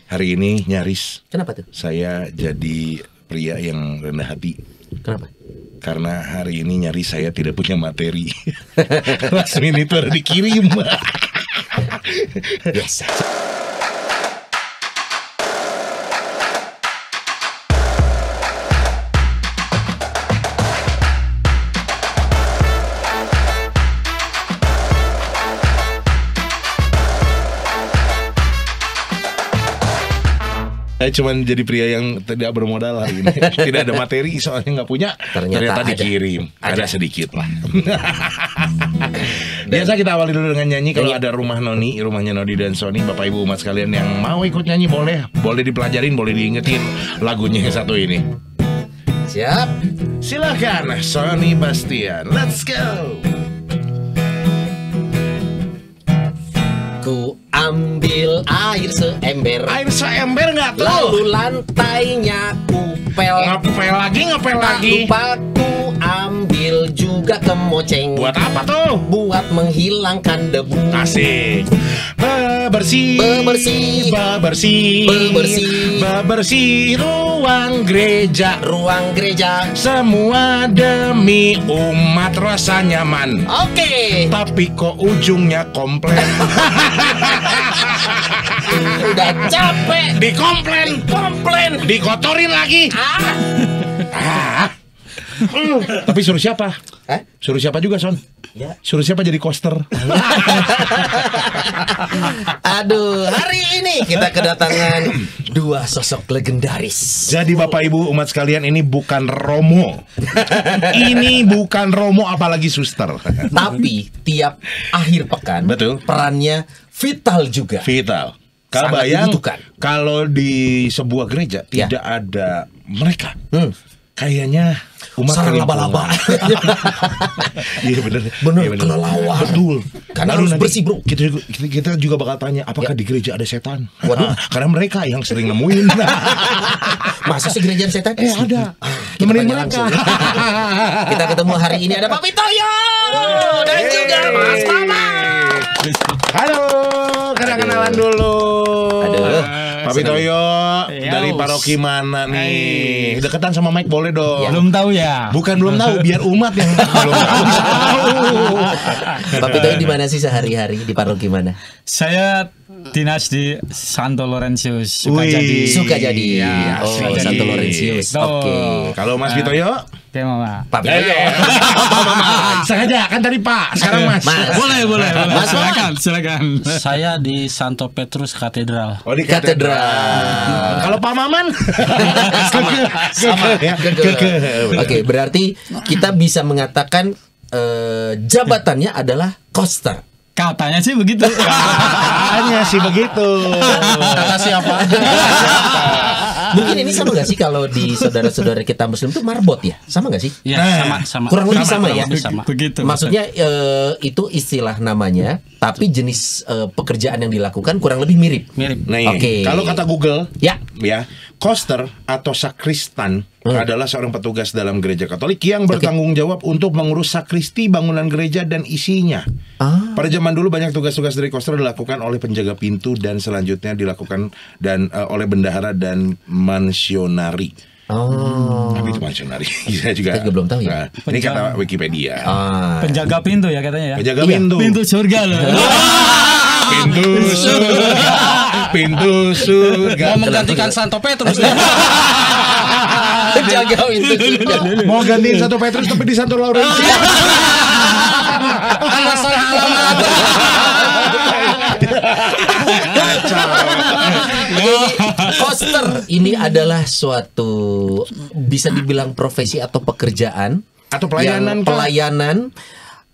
Hari ini nyaris Kenapa tuh? saya jadi pria yang rendah hati. Kenapa? Karena hari ini nyaris saya tidak punya materi. Last minute itu ada dikirim. Biasa. Saya cuma jadi pria yang tidak bermodal hari ini. Tidak ada materi, soalnya nggak punya. Ternyata ada. dikirim. Ada. Ada sedikit lah. Biasa kita awali dulu dengan nyanyi. Kalau ada rumah Noni, rumahnya Nodi dan Sony, Bapak Ibu umat sekalian yang mau ikut nyanyi boleh. Boleh dipelajarin, boleh diingetin lagunya yang satu ini. Siap. Silakan Sony Bastian. Let's go. Ku ambil air seember, Air seember nggak tuh? lalu lantainya kupel. Ngepel lagi. Tak lupa ku ambil juga kemoceng. Buat apa tuh? Buat menghilangkan debu. Asik. Bebersih ruang gereja. Ruang gereja. Semua demi umat rasa nyaman. Oke. Tapi kok ujungnya komplain. Udah capek. Komplain. Dikotorin lagi. Tapi suruh siapa? Suruh siapa juga, Son? Ya. Suruh siapa jadi coaster? Aduh, hari ini kita kedatangan dua sosok legendaris. Jadi Bapak Ibu umat sekalian, ini bukan Romo. Ini bukan Romo, apalagi suster. Tapi tiap akhir pekan, Betul. perannya vital juga. Vital. Kalau Sangat bayang, dibutuhkan. kalau di sebuah gereja Ya. tidak ada mereka, kayaknya umat Sarang kali laba-laba. Iya bener. Bener, Iya, kelelawar. Betul. Karena Lalu harus nanti bersih, bro. Kita juga bakal tanya, apakah di gereja ada setan? Waduh. Karena mereka yang sering nemuin. Masa sih gereja setan? Ada. Kita Nemenin tanya mereka. langsung. Kita ketemu hari ini ada Pak Pitoyo dan juga Mas Mama. Halo, kenalan dulu. Aduh. Pak Pitoyo Ya, dari paroki mana nih? Deketan sama Mike boleh dong. Belum tahu ya. Bukan belum tahu, biar umat yang belum tahu bisa tahu. Pak Pitoyo di mana sih sehari-hari, di paroki mana? Saya dinas di Santo Laurentius Wih. Sukajadi. Sukajadi. Ya, Oh, Sukajadi. Santo Laurentius. Tuh. Oke. Kalau Mas Pitoyo, Oke, Mama. Pak Pitoyo. sengaja kan tadi Pak, sekarang Mas. Mas. Boleh. Mas, Silakan. Saya di Santo Petrus Katedral. Oh, di Katedral. Kalau Pak Maman Sama. ya. Oke, berarti kita bisa mengatakan jabatannya adalah coaster. Katanya sih begitu. Hanya sih begitu. Kata siapa? Mungkin ini sama gak sih kalau di saudara-saudara kita Muslim itu marbot ya? Sama gak sih? Ya, Nah, sama. Kurang lebih sama ya? Sama. Begitu. Maksudnya itu istilah namanya, tapi jenis pekerjaan yang dilakukan kurang lebih mirip. Mirip. Nih, Oke. kalau kata Google, Ya. coaster atau sakristan adalah seorang petugas dalam gereja Katolik yang bertanggung jawab untuk mengurus sakristi, bangunan gereja dan isinya. Pada zaman dulu banyak tugas-tugas dari coaster dilakukan oleh penjaga pintu dan selanjutnya dilakukan oleh bendahara dan mansionari. Oh. Tapi itu mansionari. Saya juga Kita juga belum tahu ya. Nah, ini kata Wikipedia. Penjaga pintu ya katanya ya. Penjaga Iya. pintu. Pintu surga loh. Pintu surga. Pintu surga. Mau menggantikan Santo Petrus. Jaga pintu surga. Mau gantiin Santo Petrus tapi di Santo Laurentius. Masalah alamat. Jadi coaster ini adalah suatu bisa dibilang profesi atau pekerjaan Atau pelayanan, yang, Kak? pelayanan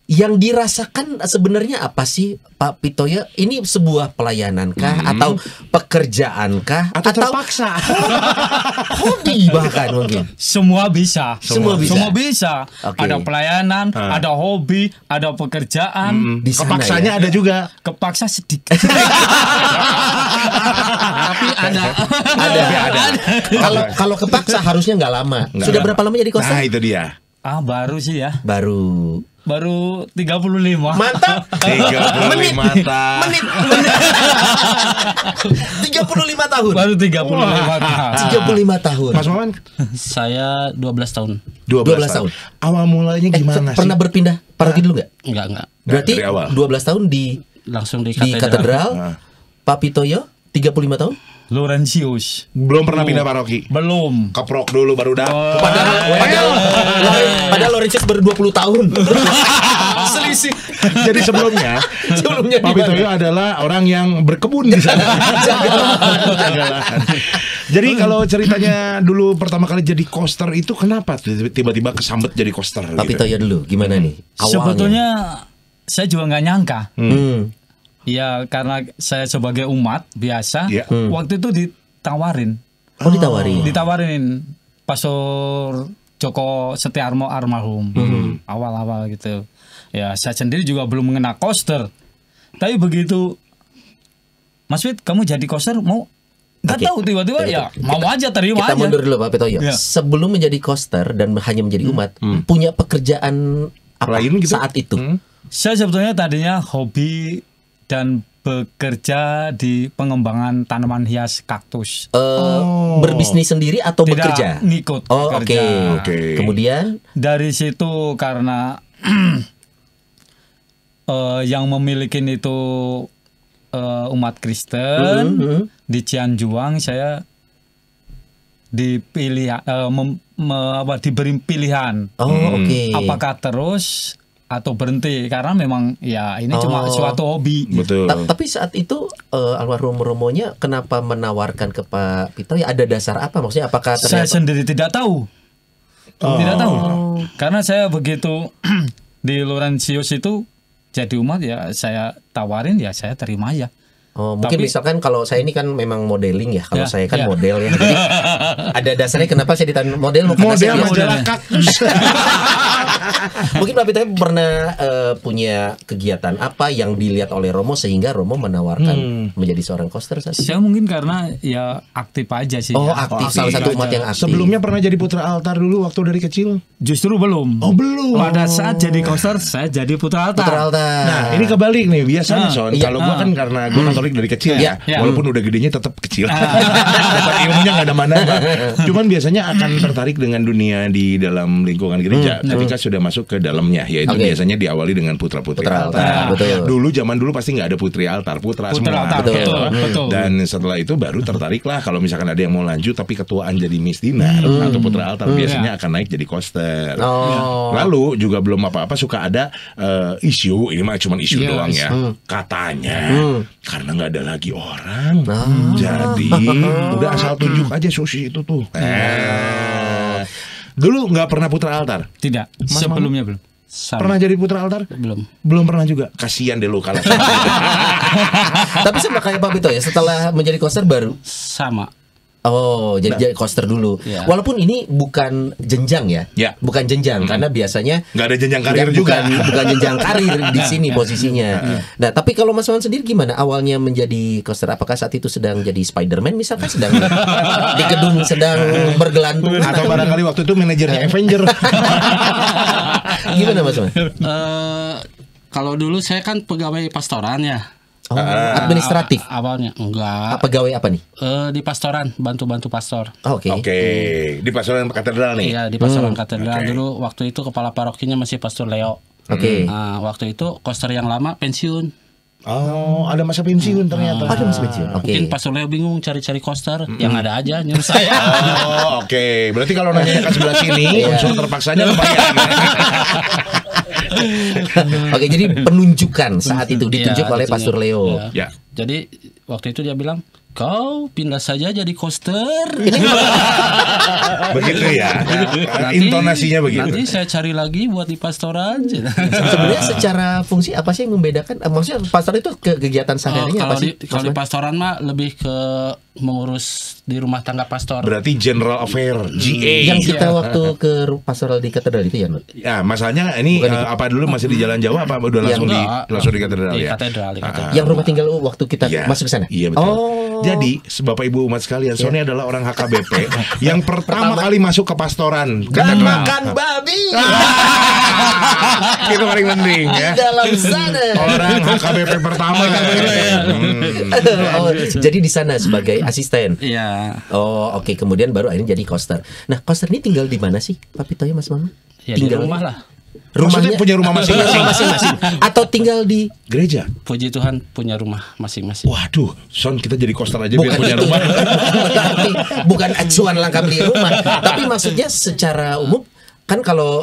yang dirasakan sebenarnya apa sih Pak Pitoyo? Ini sebuah pelayanan kah atau pekerjaan kah Atau terpaksa. hobi bahkan mungkin? Semua bisa. Semua bisa. Semua bisa. Oke. Ada pelayanan, ada hobi, ada pekerjaan. Di sana Kepaksanya ya? ada juga. Kepaksa sedikit. Tapi ada. Kalau kepaksa harusnya nggak lama. Nggak Sudah lama. berapa lama jadi coaster? Nah itu dia. Baru sih ya. Baru. baru 35. Mantap. 35 tahun. Menit. 35 tahun. Baru 35 tahun. 35 tahun. Mas Maman Saya 12 tahun. 12 tahun. tahun. Awal mulanya gimana sih? Pernah berpindah paroki dulu nggak? Enggak. Berarti dari awal. 12 tahun di Langsung di katedral. Nah. Pak Pitoyo 35 tahun. Laurentius. Belum pernah pindah paroki. Belum. Keprok dulu baru dah. Padahal Laurentius baru 20 tahun. Selisih. Jadi sebelumnya Sebelumnya Pak di mana? Pitoyo adalah orang yang berkebun di sana. Jaga lahan. Jadi kalau ceritanya dulu pertama kali jadi koster itu kenapa tiba-tiba kesambet jadi koster? Pak Pitoyo dulu gimana nih? Awalnya. Sebetulnya saya juga nggak nyangka. Hmm. Ya karena saya sebagai umat biasa, Iya. waktu itu ditawarin, Oh, ditawarin. Pastor Joko Setiarmo almarhum awal-awal gitu. Ya saya sendiri juga belum mengenal koster, tapi begitu Mas Wid kamu jadi koster mau? Nggak Oke. tahu tiba-tiba ya mau aja terima Kita aja. mundur dulu Pak Pitoyo. Ya. Sebelum menjadi koster dan hanya menjadi umat, punya pekerjaan apa Lain gitu? saat itu? Saya sebetulnya tadinya hobi dan bekerja di pengembangan tanaman hias kaktus. Berbisnis sendiri atau Tidak bekerja? ngikut Oh, oke. bekerja. Oke. Kemudian Dari situ karena yang memiliki itu umat Kristen di Cianjuang, saya dipilih diberi pilihan oke. apakah terus atau berhenti karena memang ya ini cuma suatu hobi. Betul. Tapi saat itu almarhum Romonya kenapa menawarkan ke Pak Pitoyo? Ada dasar apa maksudnya? Apakah Saya ternyata sendiri tidak tahu. Tidak tahu. Karena saya begitu di Laurentius itu jadi umat ya saya tawarin ya saya terima aja. mungkin Tapi- misalkan kalau saya ini kan memang modeling ya. Kalau Ya, saya kan ya. model ya. Jadi ada dasarnya kenapa saya ditanya model? Karena saya Model biasa- majalah kaktus. Mungkin Pak Pitoyo pernah punya kegiatan apa yang dilihat oleh Romo sehingga Romo menawarkan menjadi seorang koster saat itu? Saya mungkin karena ya aktif aja sih. Oh, ya. aktif. Salah satu umat yang aktif. Sebelumnya pernah jadi putra altar dulu waktu dari kecil? Justru belum. Oh, belum. Pada saat jadi koster saya jadi putra altar. Putra altar. Nah, ini kebalik nih. Biasanya Son, iya. kalau gua kan karena gua Katolik dari kecil ya, Iya. walaupun udah gedenya tetap kecil. Dapat ilmunya nggak ada mana. Cuman biasanya akan tertarik dengan dunia di dalam lingkungan gereja ketika sudah masuk ke dalamnya, yaitu Oke. biasanya diawali dengan putra-putri Putra altar, altar. betul. Zaman dulu pasti nggak ada putri altar, putra semua. altar, betul, betul. Dan setelah itu baru tertarik lah kalau misalkan ada yang mau lanjut tapi ketuaan jadi Miss Dinar atau putra altar biasanya akan naik jadi koster. Oh. Lalu juga belum apa-apa suka ada isu, ini mah cuma isu Iya, doang ya. Katanya karena nggak ada lagi orang, Ah. jadi udah asal tunjuk aja susi itu tuh. Dulu nggak pernah putra altar. Tidak. Sebelumnya belum. Pernah jadi putra altar? Belum. Belum pernah juga. Kasihan deh lu kalah. Tapi sama kayak Pak Pitoyo setelah menjadi koster baru. Sama. Oh, jadi koster dulu. Iya. Walaupun ini bukan jenjang ya. Ya. Bukan jenjang karena biasanya Nggak ada jenjang karir nggak- juga. bukan jenjang karir di sini posisinya. Nah, tapi kalau Mas Wan sendiri gimana awalnya menjadi koster? Apakah saat itu sedang jadi Spider-Man misalkan sedang di gedung sedang bergelantungan Atau barangkali waktu itu manajernya Avenger. gimana Mas Wan? Kalau dulu saya kan pegawai pastoran ya. Oh, administratif. Awalnya enggak. Pegawai apa nih? Di pastoran, bantu-bantu pastor. Oh, Oke. Oke, di pastoran katedral nih. Iya, di pastoran katedral. Oke. Dulu waktu itu kepala parokinya masih Pastor Leo. Oke. Nah, waktu itu koster yang lama pensiun. Oh, ada masa pensiun ternyata. Ada Mas pensiun. Oke. Mungkin Pastor Leo bingung cari-cari koster, yang ada aja nyuruh saya. Oh, oke. Berarti kalau nanya ke sebelah sini, unsur terpaksanya kebayang. Oke, jadi penunjukan saat itu ditunjuk Iya, oleh ditunjuk. Pastor Leo. Iya. Ya. Jadi waktu itu dia bilang, "Kau pindah saja jadi koster." Begitu ya. Intonasinya begitu. Nanti saya cari lagi buat di pastoran. Sebenarnya secara fungsi apa sih yang membedakan? Maksudnya pastor itu kegiatan sehari-harinya apa kalau sih? di, kalau di pastoran mah lebih ke mengurus di rumah tangga pastor. Berarti General Affair, GA. Yang kita waktu ke pastoral di katedral itu ya, Nur? Ya, masalahnya ini Bukan itu. apa dulu masih di Jalan Jawa apa udah langsung di Enggak. langsung di katedral Di ya? katedral, di katedral. Yang rumah tinggal waktu kita Iya. masuk ke sana. Iya, betul. Oh. Jadi, Bapak Ibu umat sekalian, Sony adalah orang HKBP yang pertama kali masuk ke pastoran. Dan makan babi Itu paling penting di ya. dalam sana. Orang HKBP pertama. Oh, jadi di sana sebagai asisten. Iya. Oh, oke. Kemudian baru akhirnya jadi koster. Nah, koster ini tinggal di mana sih, Pak Pitoyo, Mas Mama? Ya di rumah lah. Maksudnya punya rumah masing-masing. masing-masing atau tinggal di Gereja. Puji Tuhan punya rumah masing-masing. Waduh, Son kita jadi koster aja biar punya rumah. berarti bukan acuan langkah beli rumah, tapi maksudnya secara umum kan kalau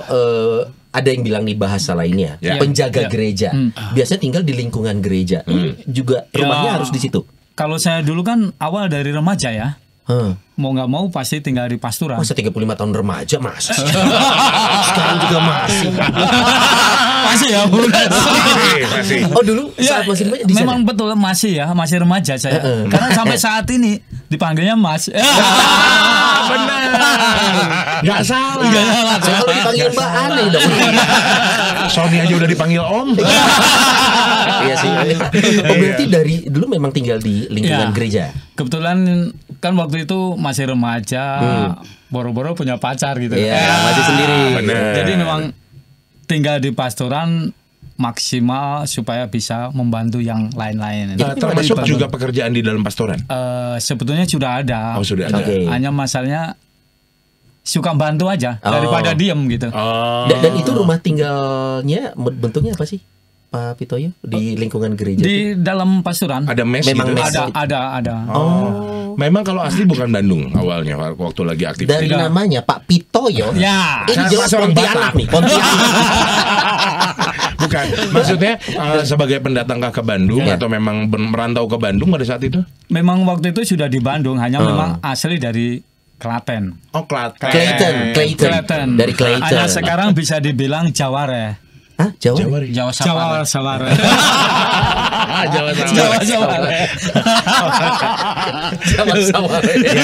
ada yang bilang nih bahasa lainnya, Ya. penjaga gereja biasanya tinggal di lingkungan gereja. Ini juga rumahnya Ya. harus di situ. Kalau saya dulu kan awal dari remaja ya. Mau nggak mau pasti tinggal di pasturan. masa 35 tahun remaja masih. Sekarang juga masih. Masih ya, Masih. Oh dulu Ya, saat masih remaja di sana. memang betul masih ya, masih remaja saya. Karena sampai saat ini dipanggilnya Mas. Benar. Nggak salah. Saya kalau dipanggil Mbak aneh dong. Sony aja udah dipanggil Om. Iya sih. Oh berarti dari dulu memang tinggal di lingkungan Ya. gereja. Kebetulan kan waktu itu masih remaja, boro-boro punya pacar gitu. Iya, masih sendiri. Benar. Jadi memang tinggal di pastoran maksimal supaya bisa membantu yang lain-lain. Termasuk juga pekerjaan di dalam pastoran. Sebetulnya sudah ada. Oh, sudah ada. Oke. Hanya masalahnya suka bantu aja daripada diem gitu. Oh. Dan itu rumah tinggalnya bentuknya apa sih, Pak Pitoyo, di lingkungan gereja? Di dalam pastoran Ada mes Memang gitu. mes. ada. Oh. Memang kalau asli bukan Bandung awalnya waktu lagi aktif. Dari namanya Pak Pitoyo. Ya. Ini jelas Mas orang Pontianak Batak. nih, Pontianak. Bukan. Maksudnya sebagai pendatang ke Bandung Ya. atau memang merantau ke Bandung pada saat itu? Memang waktu itu sudah di Bandung, hanya memang asli dari Klaten. Oh, Klaten. Clayton. Dari Clayton. Hanya sekarang bisa dibilang Jaware. Hah? Jawa? Jawa Sapar. Jaware. Jawa Jaware. Sama.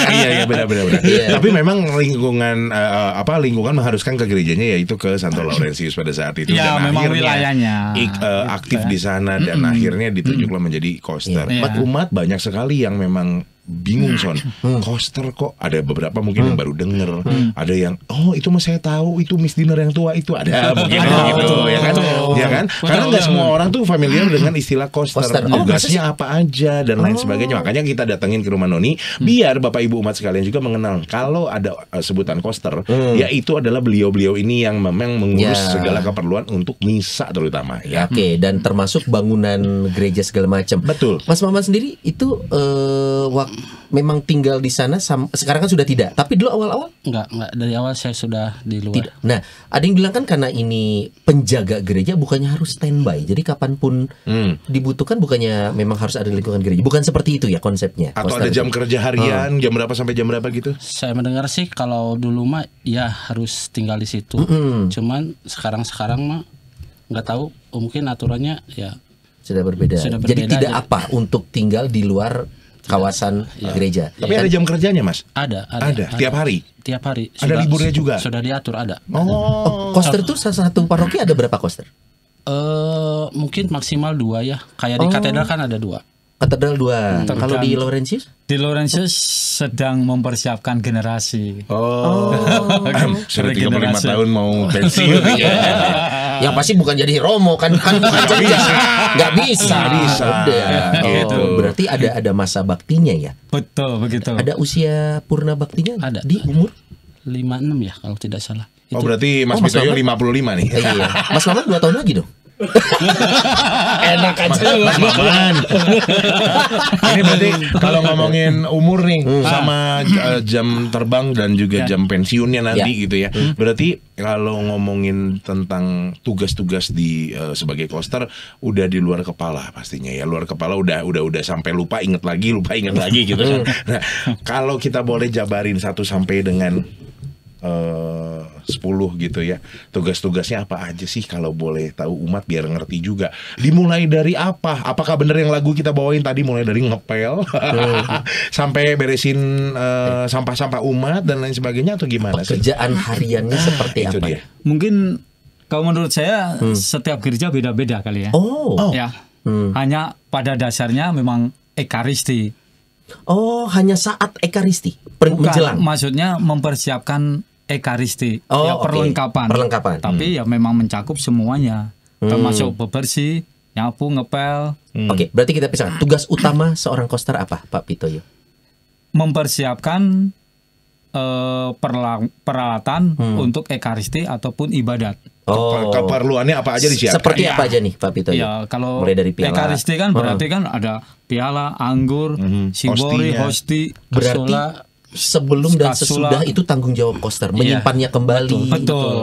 Iya benar. Iya. Tapi memang lingkungan lingkungan mengharuskan ke gerejanya yaitu ke Santo Laurentius pada saat itu Ya, dan memang akhirnya wilayahnya. Aktif di sana dan akhirnya ditunjuklah menjadi koster. Iya. Umat banyak sekali yang memang bingung Son, koster kok ada beberapa mungkin yang baru denger, ada yang itu mah saya tahu itu Miss Dinner yang tua itu ada mungkin gitu ya kan, ya kan? Karena nggak semua orang tuh familiar dengan istilah koster, tugasnya apa aja dan lain sebagainya. Makanya kita datengin ke rumah Noni biar Bapak Ibu umat sekalian juga mengenal kalau ada sebutan koster, yaitu adalah beliau-beliau ini yang memang mengurus segala keperluan untuk misa terutama ya. Oke, dan termasuk bangunan gereja segala macam. Betul. Mas Maman sendiri itu memang tinggal di sana sekarang kan sudah tidak. Tapi dulu awal-awal Enggak, dari awal saya sudah di luar. tidak. Nah, ada yang bilang kan karena ini penjaga gereja bukannya harus standby. Jadi kapanpun dibutuhkan bukannya memang harus ada di lingkungan gereja. Bukan seperti itu ya konsepnya. Atau ada jam kerja harian, jam berapa sampai jam berapa gitu? Saya mendengar sih kalau dulu mah ya harus tinggal di situ. Cuman sekarang mah nggak tahu, mungkin aturannya ya sudah berbeda. Sudah Jadi berbeda, tidak jadi- apa untuk tinggal di luar kawasan gereja. Tapi ada jam kerjanya Mas? ada. Tiap hari? Tiap hari. Ada liburnya juga? Sudah diatur ada. Oh, koster itu salah satu paroki ada berapa koster? Mungkin maksimal 2 ya. Kayak di katedral kan ada 2. Katedral 2. Kalau di Laurentius? Di Laurentius sedang mempersiapkan generasi. Sudah 35 tahun mau pensiun ya. Yang pasti bukan jadi Romo kan bukan kerja. Nggak bisa. Udah. Gitu. Berarti ada masa baktinya ya. Betul begitu. Ada usia purna baktinya Ada. di umur 56 ya kalau tidak salah. Oh berarti Mas Mas Pitoyo Maman? 55 nih. iya. Mas Maman 2 tahun lagi dong. Enak aja Mas Maman. Ini berarti kalau ngomongin umur nih sama jam terbang dan juga jam pensiunnya nanti gitu ya. Berarti kalau ngomongin tentang tugas-tugas di sebagai koster udah di luar kepala pastinya ya. Luar kepala udah sampai lupa inget lagi gitu kan. Nah, kalau kita boleh jabarin 1 sampai dengan 10 gitu ya. Tugas-tugasnya apa aja sih kalau boleh tahu umat biar ngerti juga. Dimulai dari apa? Apakah bener yang lagu kita bawain tadi mulai dari ngepel sampai beresin sampah-sampah umat dan lain sebagainya atau gimana sih? Kerjaan hariannya seperti Itu apa? dia. Mungkin kalau menurut saya setiap gereja beda-beda kali ya. Oh. Ya. Hanya pada dasarnya memang ekaristi. Oh, hanya saat Ekaristi Bukan, menjelang. maksudnya mempersiapkan Ekaristi, Oh, ya oke. perlengkapan. Perlengkapan. Tapi ya memang mencakup semuanya, termasuk bebersih, nyapu, ngepel, Oke, berarti kita pisahkan. Tugas utama seorang koster apa, Pak Pitoyo? mempersiapkan peralatan untuk Ekaristi ataupun ibadat. Keperluannya apa aja disiapkan. Seperti apa aja nih, Pak Pitoyo? Ya kalau Mulai dari piala. Ekaristi kan berarti kan ada piala, anggur, simbori, Hostinya. hosti. Berarti Kasula. sebelum dan Kasula. sesudah itu tanggung jawab koster, menyimpannya kembali Betul.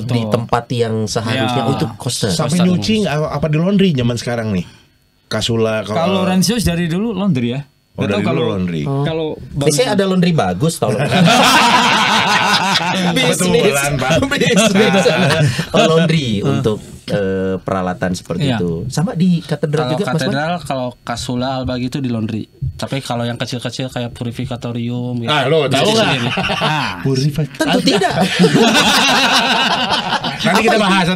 di tempat yang seharusnya. Ya. Oh, itu koster. Sampai nyuci apa di laundry zaman sekarang nih. Kasula Kalau Rensius dari dulu laundry ya. Oh, Nggak dari tahu dulu laundry. Kalau Biasanya ada laundry bagus tau. Betulan, Pak. Bisnis. Oh, laundry untuk peralatan seperti Iya. itu. Sama di katedral Kalau juga, Mas Man? katedral, kalau kasula alba gitu di laundry. Tapi kalau yang kecil-kecil kayak purifikatorium gitu. Ah, lo tahu cuci nggak? sendiri. Tentu tidak. Nanti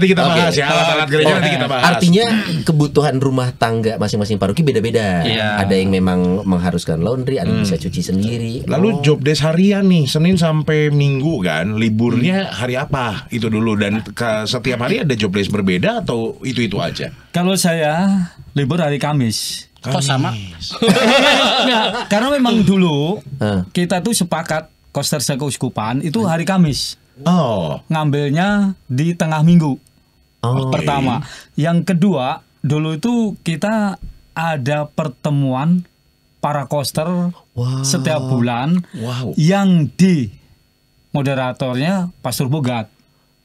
kita bahas, ya alat-alat gereja nanti kita bahas. Artinya kebutuhan rumah tangga masing-masing paroki beda-beda. Iya. Ada yang memang mengharuskan laundry, ada yang bisa cuci sendiri. Lalu job desk harian nih, Senin sampai Minggu kan, liburnya hari apa? Itu dulu, dan setiap hari ada job desk berbeda atau itu aja? Kalau saya libur hari Kamis. Kok sama? Nggak, karena memang dulu Ah. kita tuh sepakat koster sekeuskupan itu hari Kamis. Oh, Ngambilnya di tengah minggu. Oh, Pertama. Yang kedua, dulu itu kita ada pertemuan para koster Wow. setiap bulan wow. yang di moderatornya Pastor Bogat.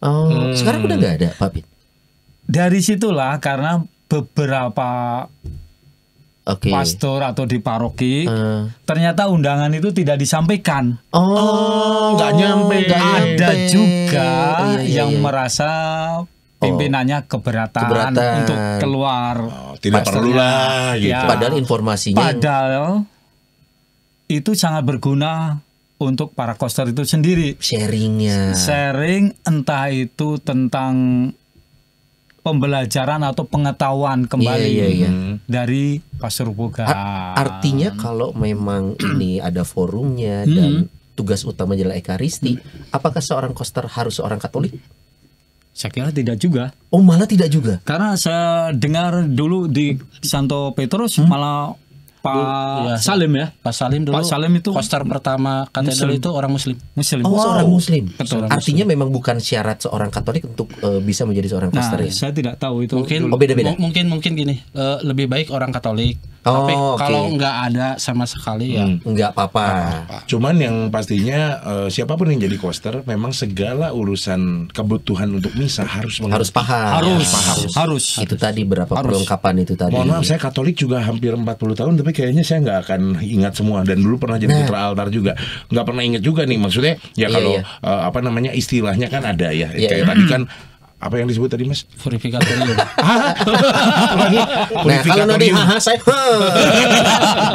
Oh, sekarang udah nggak ada, Pak Pit. Dari situlah karena beberapa Oke. pastor atau di paroki Eh. ternyata undangan itu tidak disampaikan. Oh, nggak nyampe. Ada juga Iya, yang iya. merasa pimpinannya keberatan Keberatan. untuk keluar. Oh, tidak pastornya. perlu lah gitu. Ya. Padahal informasinya Padahal itu sangat berguna untuk para koster itu sendiri. sharingnya. Sharing entah itu tentang pembelajaran atau pengetahuan kembali Iya, iya. dari Pastor Boga. Artinya kalau memang ini ada forumnya dan tugas utama adalah Ekaristi, apakah seorang koster harus seorang Katolik? Saya kira tidak juga. Oh, malah tidak juga. Karena saya dengar dulu di Santo Petrus malah Pak Iya. Salim ya. Pak Salim dulu. Pak Salim itu koster pertama katedral Muslim. itu orang Muslim. Muslim. Oh, seorang Muslim. Betul. Artinya memang bukan syarat seorang Katolik untuk bisa menjadi seorang Nah, koster ya. saya tidak tahu itu. Mungkin dulu. Oh, beda-beda. mungkin gini, lebih baik orang Katolik. Oh, Tapi oke. kalau nggak ada sama sekali ya Enggak apa-apa. Cuman yang pastinya siapapun yang jadi koster memang segala urusan kebutuhan untuk misa harus mengerti. Harus paham. Harus. Itu tadi berapa perlengkapan itu tadi. Mohon maaf, saya Katolik juga hampir 40 tahun, tapi kayaknya saya nggak akan ingat semua. Dan dulu pernah jadi putra altar juga, nggak pernah ingat juga nih. Maksudnya ya Iya, kalau iya. apa namanya istilahnya kan ada ya. Iya, Kayak iya. tadi kan apa yang disebut tadi, Mas? purifikatorium. Nah, kalau nanti saya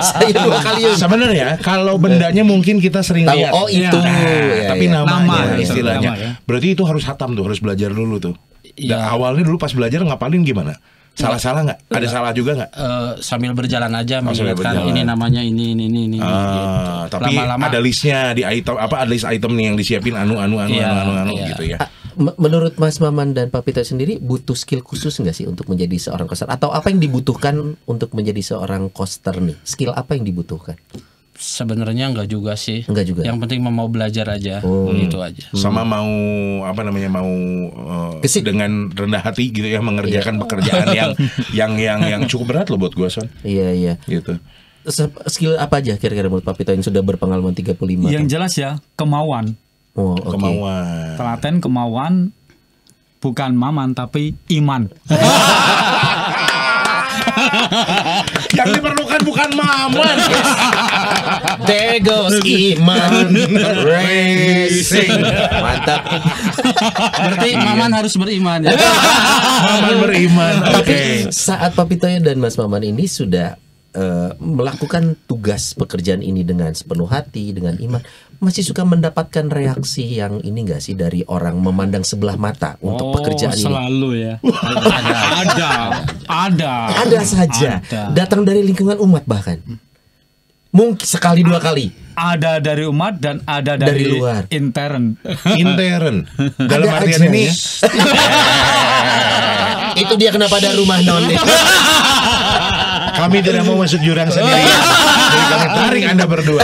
saya 2 kali ya. Sebenarnya kalau bendanya mungkin kita sering Tahu. lihat. Oh, itu. Ya, Tapi ya. namanya Nama, istilahnya. nama ya. Berarti itu harus hatam tuh, harus belajar dulu tuh. Iya. Dan awalnya dulu pas belajar ngapalin gimana? Salah-salah nggak? Ada salah juga nggak? Sambil berjalan aja sambil mengingatkan berjalan. ini namanya ini. gitu. Tapi Lama-lama ada listnya di item ada list item nih yang disiapin anu Iya. gitu ya. Menurut Mas Maman dan Pak Peter sendiri butuh skill khusus nggak sih untuk menjadi seorang koster? Atau apa yang dibutuhkan untuk menjadi seorang koster nih? Skill apa yang dibutuhkan? Sebenarnya enggak juga sih. Enggak juga. Yang penting mau belajar aja. Itu aja. Sama mau apa namanya mau Gesit. dengan rendah hati gitu ya mengerjakan pekerjaan yang cukup berat loh buat gua, Son. Iya, iya. Gitu. Skill apa aja kira-kira menurut Pak Peter yang sudah berpengalaman 35 Yang tahun? jelas ya kemauan. Oh, oke. Kemauan. Telaten kemauan bukan maman tapi iman. Yang diperlukan bukan maman. There goes iman racing. Mantap. Berarti Maman harus beriman ya. Maman beriman. Tapi saat Pak Pitoyo dan Mas Maman ini sudah melakukan tugas pekerjaan ini dengan sepenuh hati, dengan iman, masih suka mendapatkan reaksi yang ini enggak sih dari orang memandang sebelah mata untuk pekerjaan ini? Selalu ya. Ada. Ada saja. Ada. Datang dari lingkungan umat bahkan. Mungkin sekali dua kali. Ada dari umat dan ada Dari dari, luar. intern. Intern. Dalam Ada artian aja ini ya. Itu dia kenapa ada rumah non. kami tidak mau masuk jurang sendiri. Jadi kami tarik Anda berdua.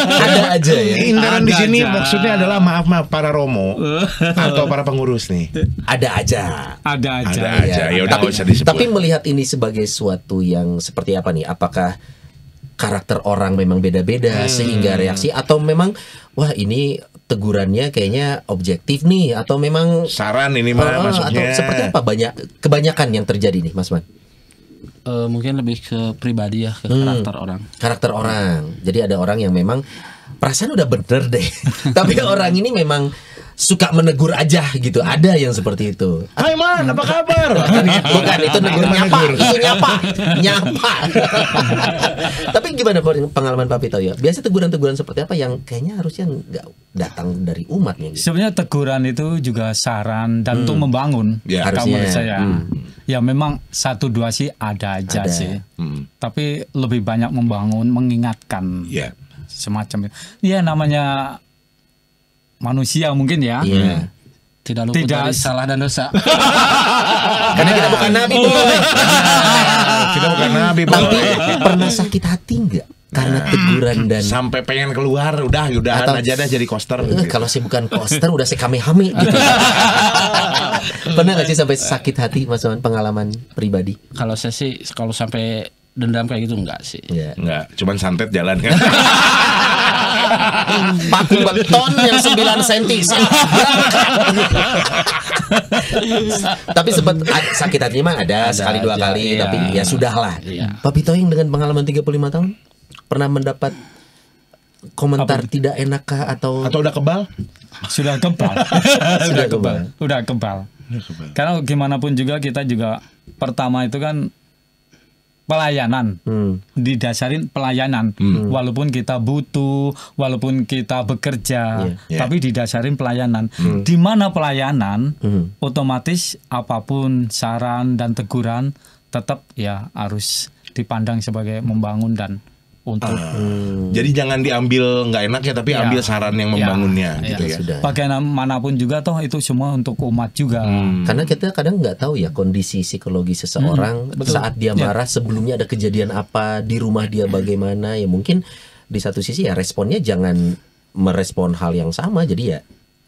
Ada aja ya. Intern di Ada sini aja. maksudnya adalah maaf para romo atau para pengurus nih. Ada aja. Ada aja. Ada aja. Ya udah Tapi, nggak usah disebut. tapi melihat ini sebagai suatu yang seperti apa nih? Apakah karakter orang memang beda-beda sehingga reaksi, atau memang wah ini tegurannya kayaknya objektif nih, atau memang Saran ini mah atau maksudnya. seperti apa kebanyakan yang terjadi nih Mas Man? Mungkin lebih ke pribadi ya, ke karakter orang. Karakter orang. Jadi ada orang yang memang perasaan udah bener deh, tapi orang ini memang suka menegur aja gitu. Ada yang seperti itu. Hai Man, apa kabar? Bukan, itu negur nyapa, itu nyapa. Tapi gimana pengalaman Pak Pito ya? Biasa teguran-teguran seperti apa yang kayaknya harusnya nggak datang dari umatnya gitu? Sebenarnya teguran itu juga saran dan untuk membangun. Ya, kalau menurut harusnya. saya. Ya memang 1-2 sih ada aja Ada. sih. Tapi lebih banyak membangun, mengingatkan Ya. semacam itu. Ya namanya manusia mungkin ya. Iya. Tidak luput Tidak. dari salah dan dosa. Karena kita bukan nabi, boy. Kita bukan nabi, Tapi boy. pernah sakit hati nggak karena teguran dan Sampai pengen keluar, udahan Atau- aja dah jadi coaster. kalau saya bukan poster udah saya kamehame gitu. Pernah nggak sih sampai sakit hati Mas Man, pengalaman pribadi? Kalau saya sih kalau sampai dendam kayak gitu enggak sih. Ya. Enggak, cuman santet jalan kan. Paku beton yang 9 cm. Tapi sempat sakit hatinya mah ada sekali dua aja, kali, iya. tapi ya sudahlah. Iya. Pak Pito yang dengan pengalaman 35 tahun pernah mendapat komentar tidak enak kah atau Atau udah kebal? Sudah kebal. Sudah kebal. Udah kebal. Karena gimana pun juga kita juga pertama itu kan pelayanan. Didasarin pelayanan. Walaupun kita butuh, walaupun kita bekerja, Iya. tapi didasarin pelayanan. Di mana pelayanan, otomatis apapun saran dan teguran tetap ya harus dipandang sebagai membangun dan untuk Jadi jangan diambil nggak enaknya, tapi Ya. ambil saran yang membangunnya Ya, gitu ya. sudah. bagaimanapun juga toh itu semua untuk umat juga. Karena kita kadang nggak tahu ya kondisi psikologi seseorang saat dia marah, sebelumnya ada kejadian apa di rumah dia, bagaimana ya, mungkin di satu sisi ya responnya jangan merespon hal yang sama, jadi ya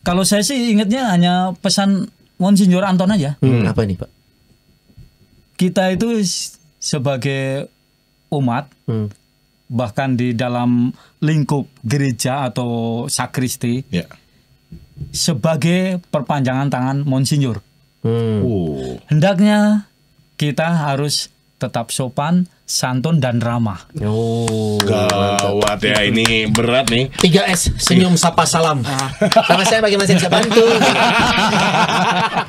Kalau saya sih ingatnya hanya pesan Monsignor Anton aja. apa nih Pak? Kita itu sebagai umat, bahkan di dalam lingkup gereja atau sakristi, Ya. sebagai perpanjangan tangan Monsignor. Hendaknya kita harus tetap sopan, santun dan ramah. Oh, Gawat ya, ini berat nih. 3S, senyum, sapa, salam. Nama saya bagi mesin saya bantu.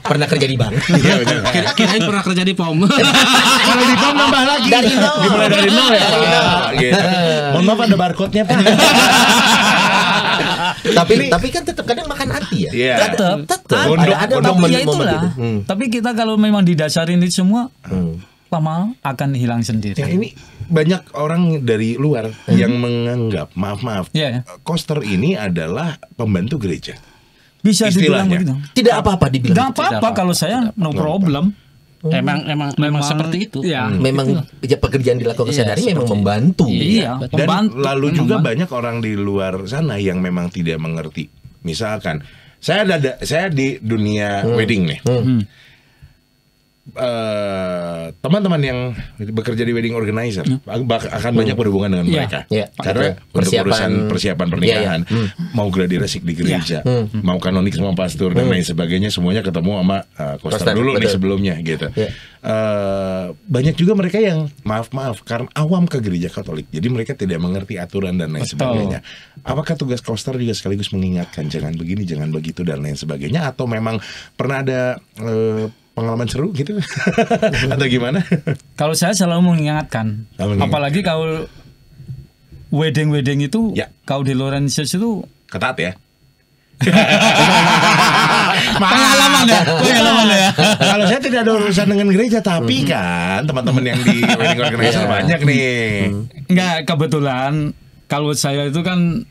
Pernah kerja di bank. Iya, benar. Kirain pernah kerja di POM. Kalau di POM nambah lagi. Dari nol. Dimulai dari nol ya. Dari nol. Gitu. Mohon maaf ada barcode-nya Pak. tapi kan tetap kadang makan hati ya. Iya. Tetap. Gondok, ada gondok momen- Ya itulah. itu. Tapi kita kalau memang didasarin itu semua, lama akan hilang sendiri. Ya, ini banyak orang dari luar yang menganggap, maaf, Iya. koster ini adalah pembantu gereja. Bisa dibilang Istilahnya. begitu. Tidak apa-apa dibilang. Gak apa-apa kalau saya no problem. Memang seperti itu. Ya. Memang ya, pekerjaan dilakukan Iya, sehari memang seperti- membantu. Iya. Dan Pembantu, lalu memang juga bantu. banyak orang di luar sana yang memang tidak mengerti. Misalkan saya di dunia wedding nih. Teman-teman yang bekerja di wedding organizer akan banyak berhubungan dengan Iya. mereka. Iya. Karena Betul. untuk urusan persiapan pernikahan, mau gladi resik di gereja, mau kanonik sama pastor dan lain sebagainya, semuanya ketemu sama koster Koster, dulu nih betul. sebelumnya gitu. Iya. Banyak juga mereka yang maaf karena awam ke gereja Katolik, jadi mereka tidak mengerti aturan dan lain Betul. sebagainya. Apakah tugas koster juga sekaligus mengingatkan jangan begini, jangan begitu dan lain sebagainya, atau memang pernah ada pengalaman seru gitu atau gimana? Kalau saya selalu mengingatkan, Mengingatkan. apalagi kalau wedding itu, Ya. kalau di Laurentius itu Ketat ya. pengalaman ya. Kalau saya tidak ada urusan dengan gereja, tapi kan teman-teman yang di wedding organizer banyak nih. Enggak, kebetulan kalau saya itu kan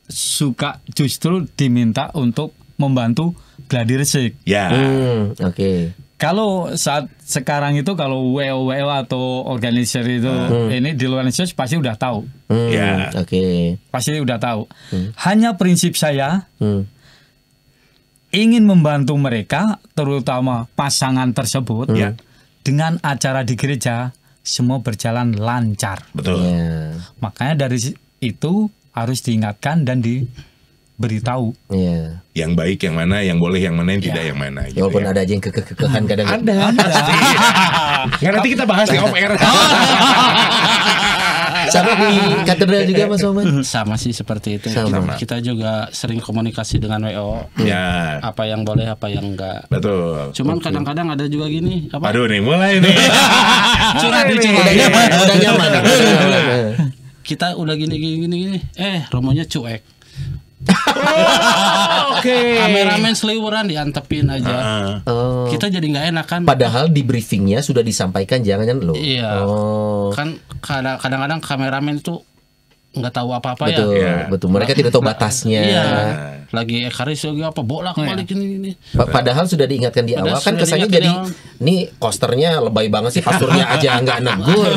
suka justru diminta untuk membantu gladi resik. Ya. Oke. Kalau saat sekarang itu kalau WO atau organisasi itu ini di luar Indonesia pasti udah tahu. Ya. Oke. Pasti udah tahu. Hanya prinsip saya ingin membantu mereka, terutama pasangan tersebut, dengan acara di gereja semua berjalan lancar. Betul. Ya. Makanya dari itu harus diingatkan dan diberitahu. Iya. Yang baik yang mana, yang boleh yang mana, yang tidak yang mana. Ya, walaupun ada aja yang kekeh-kekehan kadang. Ada. Nggak, nanti kita bahas di off air. Sama di katedral juga Mas Maman. Sama sih seperti itu. Sama. Kita juga sering komunikasi dengan WO. Ya. Apa yang boleh, apa yang enggak. Betul. Cuman kadang-kadang ada juga gini. Apa? Aduh nih, mulai nih. Curhat nih, Udah nyaman. Kita udah gini. Romonya cuek. Oke. Kameramen seliwuran diantepin aja. Oh. Kita jadi nggak enak kan. Padahal di briefingnya sudah disampaikan jangan lo. Iya. Oh. Kan kadang-kadang kameramen itu nggak tahu apa-apa Betul, ya. betul. Mereka tidak tahu batasnya. Iya. Lagi Ekaris lagi apa bolak-balik ini. Padahal sudah diingatkan di awal Padahal kan sudah kesannya diingatkan jadi di awal. nih kosternya lebay banget sih, pasturnya aja nggak negur.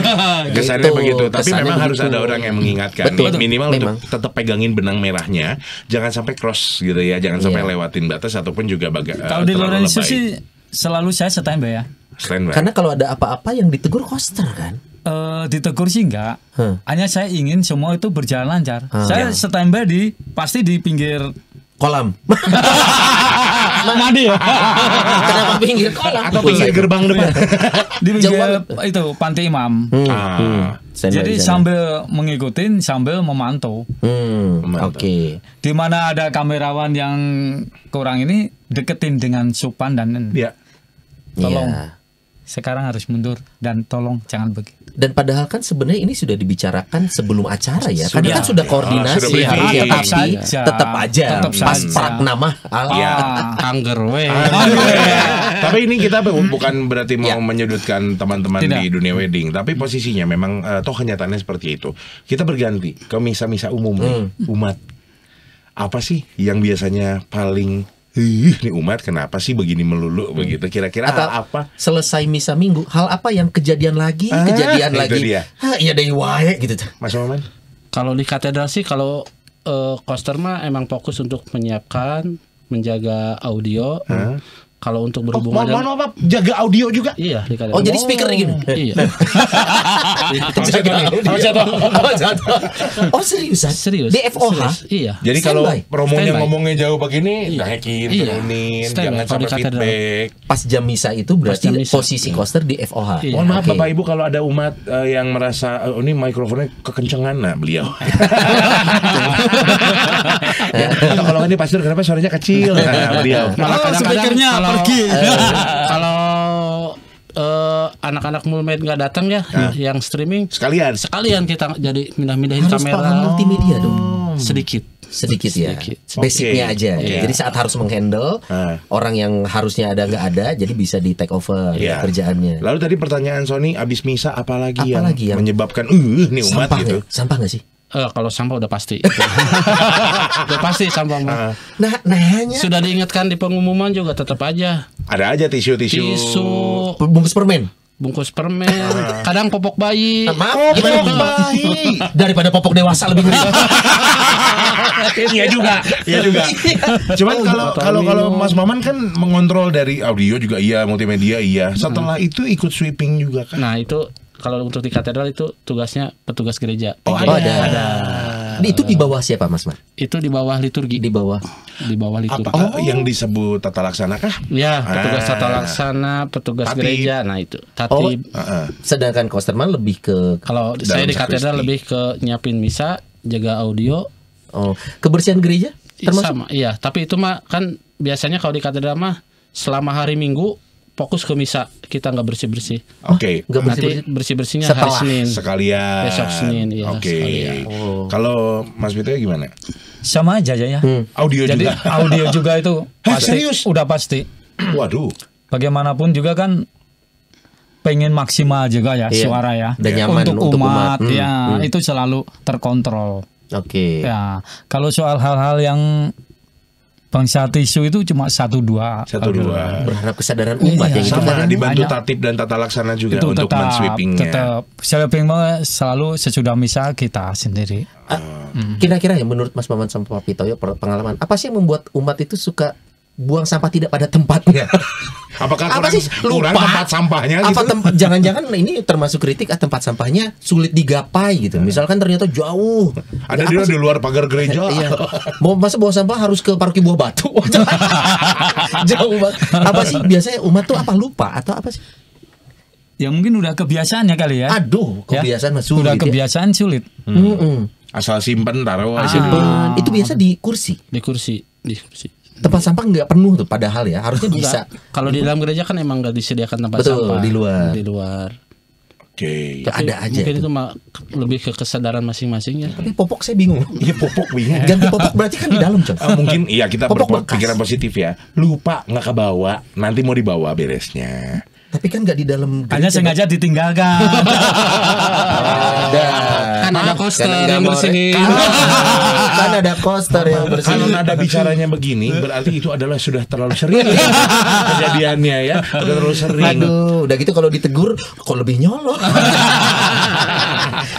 Kesannya begitu, tapi kesannya memang harus begitu. ada orang yang mengingatkan. Betul, Minimal memang. untuk tetap pegangin benang merahnya, jangan sampai cross gitu ya, jangan sampai Iya. lewatin batas ataupun juga Kalau di luar Indonesia sih selalu saya standby ya. Karena kalau ada apa-apa yang ditegur koster kan. Ditegur sih enggak. Hanya saya ingin semua itu berjalan lancar. Saya Ya. standby pasti di pinggir Kolam. mandi ya. Kenapa pinggir kolam? atau pinggir gerbang depan. Di Jauh pinggir banget. itu panti imam. Standby Jadi di sana. sambil mengikutin sambil memantau. Mantap. Oke. Di mana ada kamerawan yang kurang ini deketin dengan supan dan Ya. tolong. Iya. Sekarang harus mundur dan tolong jangan begitu. Dan padahal kan sebenarnya ini sudah dibicarakan sebelum acara ya. Karena Sudah. kan sudah Ya, koordinasi sudah briefing. harusnya, Tetap tapi saja. tetap aja Tetap pas saja. praknama. Ya. Angger we. Tapi ini kita bukan berarti mau menyudutkan teman-teman Tidak. di dunia wedding, tapi posisinya memang toh kenyataannya seperti itu. Kita berganti ke misa-misa umum nih, umat. Apa sih yang biasanya paling nih umat kenapa sih begini melulu begitu? Kira-kira Atau hal apa? selesai misa minggu, hal apa yang kejadian lagi, kejadian itu lagi. dia. Iya dari wae gitu. Mas Maman? Kalau di katedral sih kalau koster mah emang fokus untuk menyiapkan, menjaga audio. Kalau untuk berhubungan dengan maaf, jaga audio juga. iya di katedral. Oh jadi speaker gini. Iya. Oh seriusan? Serius. Di FOH? Serius. Iya. Jadi kalau Standby. promonya Standby. ngomongnya jauh begini, Iya. naikin, Iya. turunin, Standby. jangan Kalau di sampai katedral. feedback. Pas jam misa itu berarti jam misa. posisi koster di FOH. Iya. Mohon maaf Oke. Bapak Ibu kalau ada umat yang merasa ini mikrofonnya kekencengan, nah beliau. Atau kalau ini pastor kenapa suaranya kecil, nah beliau. Malah kadang-kadang speakernya kalau pergi. kalau anak-anak mulmed nggak datang ya, yang streaming Sekalian. kita jadi mindah-mindahin Harus kamera paham multimedia dong. sedikit. Sedikit ya, Sedikit. basicnya Oke. aja. Iya. Jadi saat harus menghandle orang yang harusnya ada nggak ada, jadi bisa di take over Iya. kerjaannya. Lalu tadi pertanyaan Sony, abis misa apalagi Apalagi yang menyebabkan nih umat Sampah gitu. nggak? Sampah nggak sih? Kalau sampah udah pasti. Udah pasti sampah mah. Nah, nanya Sudah diingatkan di pengumuman juga tetap aja. Ada aja tisu. Tisu, bungkus permen. bungkus permen, kadang popok bayi. Maaf, gimana nih? Daripada popok dewasa lebih ngeri. Iya juga. Cuman kalau Mas Maman kan mengontrol dari audio juga iya, multimedia iya. Setelah itu ikut sweeping juga kan? Nah itu kalau untuk di katedral itu tugasnya petugas gereja. Oh, ada. Itu di bawah siapa Mas Mar? Itu di bawah liturgi. Di bawah. Di bawah liturgi. Apa yang disebut tata laksana kah? Ya, petugas tata laksana, petugas Tatib. gereja. Nah itu tatib. Sedangkan Kosterman lebih ke Kalau Dalam saya di sakristi. katedral lebih ke nyiapin misa, jaga audio. kebersihan gereja termasuk. Sama, iya. Tapi itu mah kan biasanya kalau di katedral mah selama hari Minggu fokus ke misa, kita nggak bersih-bersih. Oke. Nggak Nanti bersih-bersih. bersih-bersihnya Setelah. hari Senin. Sekalian. Besok Senin, iya, Oke. sekalian. Kalau Mas Vito gimana? Sama aja ya. Audio Jadi juga. audio juga itu Hah, pasti, serius? udah pasti. Waduh. Bagaimanapun juga kan pengen maksimal juga ya Iya. suara ya Dan nyaman untuk umat. ya itu selalu terkontrol. Oke. Ya, kalau soal hal-hal yang bangsa tisu itu cuma 1-2. Berharap kesadaran umat Iya, yang itu Sama kan. dibantu banyak. tatib dan tata laksana juga Itu untuk men-sweepingnya. tetap sweeping mah selalu sesudah misa kita sendiri. Kira-kira ya menurut Mas Maman sama Pak Pitoyo pengalaman apa sih yang membuat umat itu suka buang sampah tidak pada tempatnya? Apakah Apa kurang, sih? kurang Lupa. tempat sampahnya Apa gitu? jangan-jangan ini termasuk kritik tempat sampahnya sulit digapai gitu. Misalkan ternyata jauh. Ada Apa dia sih? di luar pagar gereja. Iya. Masa bawa sampah harus ke Paroki Buah Batu. Jauh banget. Apa sih biasanya umat tuh apa lupa atau apa sih? Ya mungkin udah kebiasaannya kali ya. Aduh, Ya, kebiasaan mas sulit. udah Ya. kebiasaan sulit. Asal simpen taruh aja. Simpen. Itu biasa di kursi. Di kursi. Tempat sampah nggak penuh tuh padahal ya. Harusnya bisa. Enggak. Kalau di dalam gereja kan emang nggak disediakan tempat Betul, sampah. di luar. Di luar. Oke. Tapi ada aja Mungkin itu. itu lebih ke kesadaran masing-masing ya. Tapi popok saya bingung. Iya popok bingung. Ganti popok berarti kan di dalam, Con. Mungkin iya kita Popok berpikiran bekas. positif ya. Lupa nggak kebawa, nanti mau dibawa beresnya. Tapi kan nggak di dalam Hanya sengaja ditinggalkan. ada. Kan ada coaster Karena nggak yang mau bersihin. Kan ada coaster yang bersih. Kalau nada bicaranya begini, berarti itu adalah sudah terlalu sering kejadiannya ya. Udah terlalu sering. Aduh, udah gitu kalau ditegur kok lebih nyolot.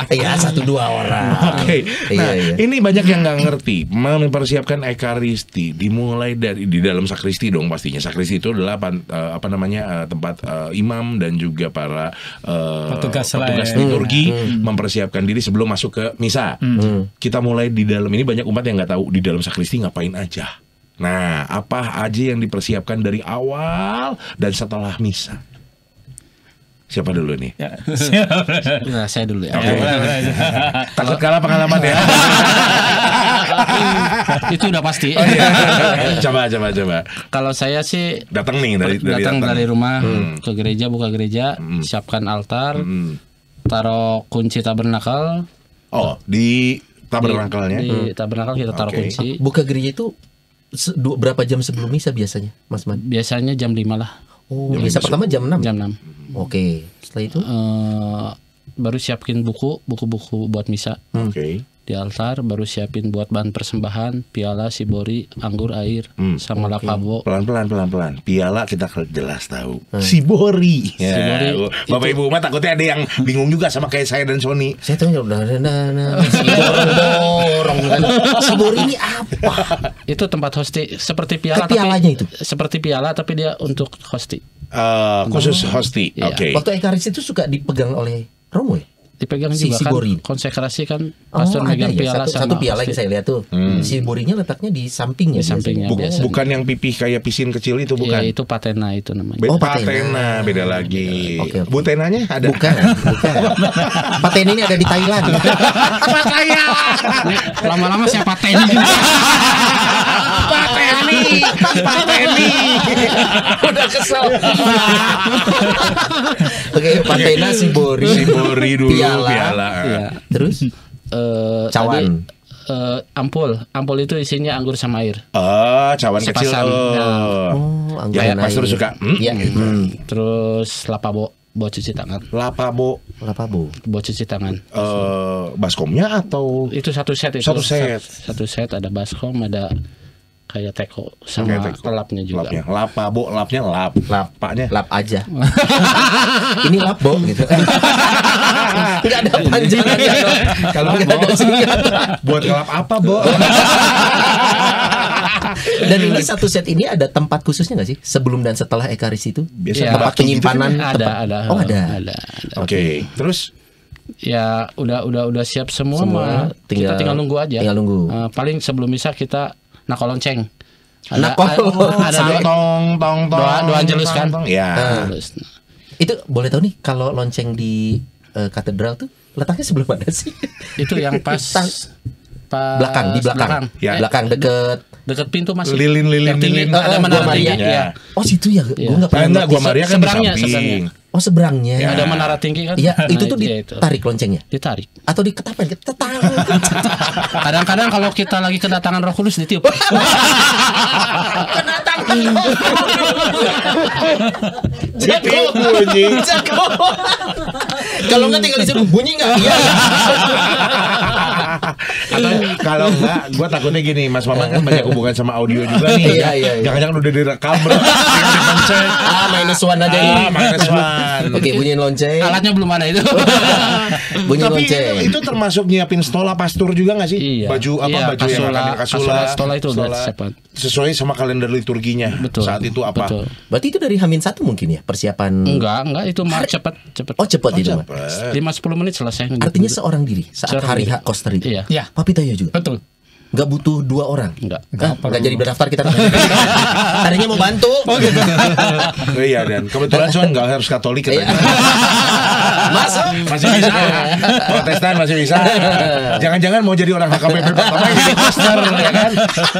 Ya 1-2 orang. Oke, nah Iya. ini banyak yang nggak ngerti. Mempersiapkan ekaristi dimulai dari di dalam sakristi dong pastinya. Sakristi itu adalah tempat imam dan juga para Petugas petugas lain. liturgi mempersiapkan diri sebelum masuk ke misa. Kita mulai di dalam ini banyak umat yang nggak tahu di dalam sakristi ngapain aja. Nah, apa aja yang dipersiapkan dari awal dan setelah misa? Siapa dulu nih? Ya. Nah, saya dulu ya. Oke. Takut kalah pengalaman ya. Itu udah pasti. Oh, iya. Coba. Kalau saya sih Datang nih dari datang dari rumah ke gereja, buka gereja, siapkan altar, taruh kunci tabernakel. Oh, di tabernakelnya. Di tabernakel kita taruh Oke. kunci. Buka gereja itu berapa jam sebelum misa biasanya, Mas Man? Biasanya jam 5 lah. Oh, misa pertama jam 6. Jam 6. Oke. Setelah itu Baru siapin buku-buku buat misa. Oke. Di altar baru siapin buat bahan persembahan, piala, sibori, anggur, air, sama lavabo. Pelan-pelan. Piala kita jelas tahu. Sibori. Ya, Sibori Bapak Ibu umat takutnya ada yang bingung juga sama kayak saya dan Sony. saya tahu si borong kan. Si bori ini apa? Itu tempat hosti seperti piala Kayak pialanya itu? Seperti piala tapi dia untuk hosti. Khusus hosti. Iya. Oke. Waktu ekaristi itu suka dipegang oleh Romo ya? Dipegang Si juga kan Bori. konsekrasi kan Oh, pastor ada megang ya. piala Satu sama piala yang hosti. saya lihat tuh. Si borinya letaknya di sampingnya. Di sampingnya. biasanya. biasanya. Bukan yang pipih kayak pisin kecil itu bukan. Ya, itu patena itu namanya. Oh, Patena. patena. Beda lagi. Oke. Butenanya ada. Bukan. Paten ini ada di Thailand. Lama-lama saya pateni juga. Pateni. Udah kesel. Oke, patena si bori. Sibori dulu Piala. Iya. Terus cawan. Tadi, ampul itu isinya anggur sama air. Cawan kecil. Sepasang. Oh, Ya, anggaran pastor air. suka. Iya. Terus lavabo buat cuci tangan. Lapabo. Lavabo. Buat cuci tangan. Baskomnya atau Itu satu set itu. Satu set. Satu set ada baskom, ada kayak teko sama Kayak teko. lapnya juga. lapnya? Lapabo, lapnya lap. Lapanya. Lap aja. Ini lap bo gitu. Enggak ada panjangannya dong. Kalau Nggak ada Bo, singkatan. buat ngelap apa, Bo? Dan ini satu set ini ada tempat khususnya nggak sih sebelum dan setelah ekaristi itu? Biasa Iya. Tempat baki gitu penyimpanan. kan? Ada. Oh ada. Oke. Terus Ya udah siap semua, Semua, mah. tinggal- Kita tinggal nunggu aja. tinggal nunggu. Paling sebelum misa kita nakol lonceng. Nakol. Ada tong doa angelus kan? Ya. Terus, Itu boleh tahu nih kalau lonceng di katedral tuh letaknya sebelum mana sih? itu yang pas Belakang, di belakang. Ya. Belakang deket. Deket pintu masuk. Lilin-lilin, Yang tinggi, lilin. ada Gua menara Maria. tinggi. Ya. Oh situ ya, gue nggak pernah. Enggak, gua notice. Maria kan di Seberangnya, samping. seberangnya. Oh seberangnya. Ya. Ada menara tinggi kan? Iya, itu Nah, tuh iya, itu. ditarik loncengnya Ditarik. atau diketapan? Ketetang. Kadang-kadang kalau kita lagi kedatangan Roh Kudus ditiup. Kena tangan. Jago bunyi. Jago. Kalau nggak tinggal disuruh bunyi nggak? Iya. Atau kalau enggak, gue takutnya gini, Mas Maman kan banyak hubungan sama audio juga nih. Iya. Jangan-jangan udah direkam, bro. Tinggal dipencet. Minus one aja ini. Minus one. Oke, bunyiin lonceng. Alatnya belum ada itu. Bunyi Tapi lonceng. itu termasuk nyiapin stola pastur juga nggak sih? Iya. Baju apa? Iya, Baju yang akan kasula. stola itu udah siapkan. Sesuai sama kalender liturginya. Betul. Saat itu apa? Betul. Berarti itu dari H-1 mungkin ya persiapan. Enggak itu mah cepet. Oh cepat itu mah. Cepet. 5-10 menit selesai. Artinya seorang diri saat Seorang hari diri. H Koster itu. Iya. Ya, Papi Toyo juga. betul. Nggak butuh 2 orang. Enggak. Nggak jadi berdaftar kita. Tadinya mau bantu. Oh, iya, dan kebetulan Son nggak harus Katolik katanya. Masuk. Masih bisa. Protestan masih bisa. Jangan-jangan mau jadi orang HKBP pertama yang jadi pastor ya kan?